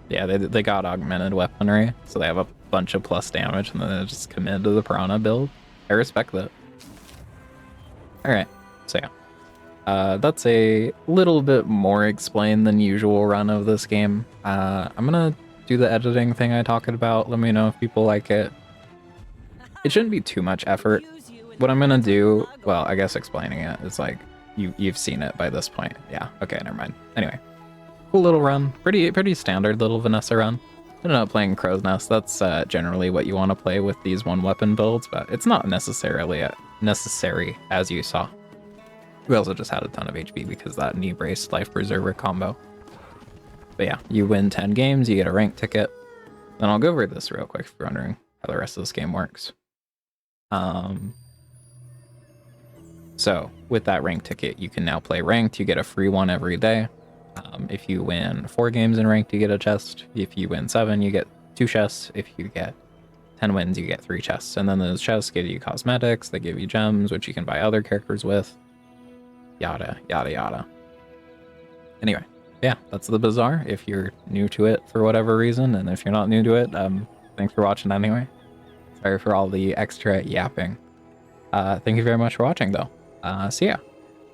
Yeah, they got augmented weaponry, so they have a bunch of plus damage, and then they just commit to the piranha build. I respect that. Alright, so yeah. That's a little bit more explained than usual run of this game. I'm gonna do the editing thing I talked about. Let me know if people like it. It shouldn't be too much effort. What I'm gonna do, well, I guess explaining it is like, you've seen it by this point. Yeah, okay, never mind. Anyway, cool little run. Pretty standard little Vanessa run. Ended up playing Crow's Nest. That's generally what you want to play with these one weapon builds, but it's not necessarily necessary, as you saw. We also just had a ton of HP because that knee brace life preserver combo. But yeah, you win 10 games, you get a rank ticket. Then I'll go over this real quick if you're wondering how the rest of this game works. So with that rank ticket, you can now play ranked. You get a free one every day. If you win 4 games in ranked, you get a chest. If you win 7, you get 2 chests. If you get 10 wins, you get 3 chests. And then those chests give you cosmetics, they give you gems, which you can buy other characters with. Yada, yada, yada. Anyway, yeah, that's the Bazaar. If you're new to it for whatever reason, and if you're not new to it, thanks for watching anyway. Sorry for all the extra yapping. Thank you very much for watching, though. See ya.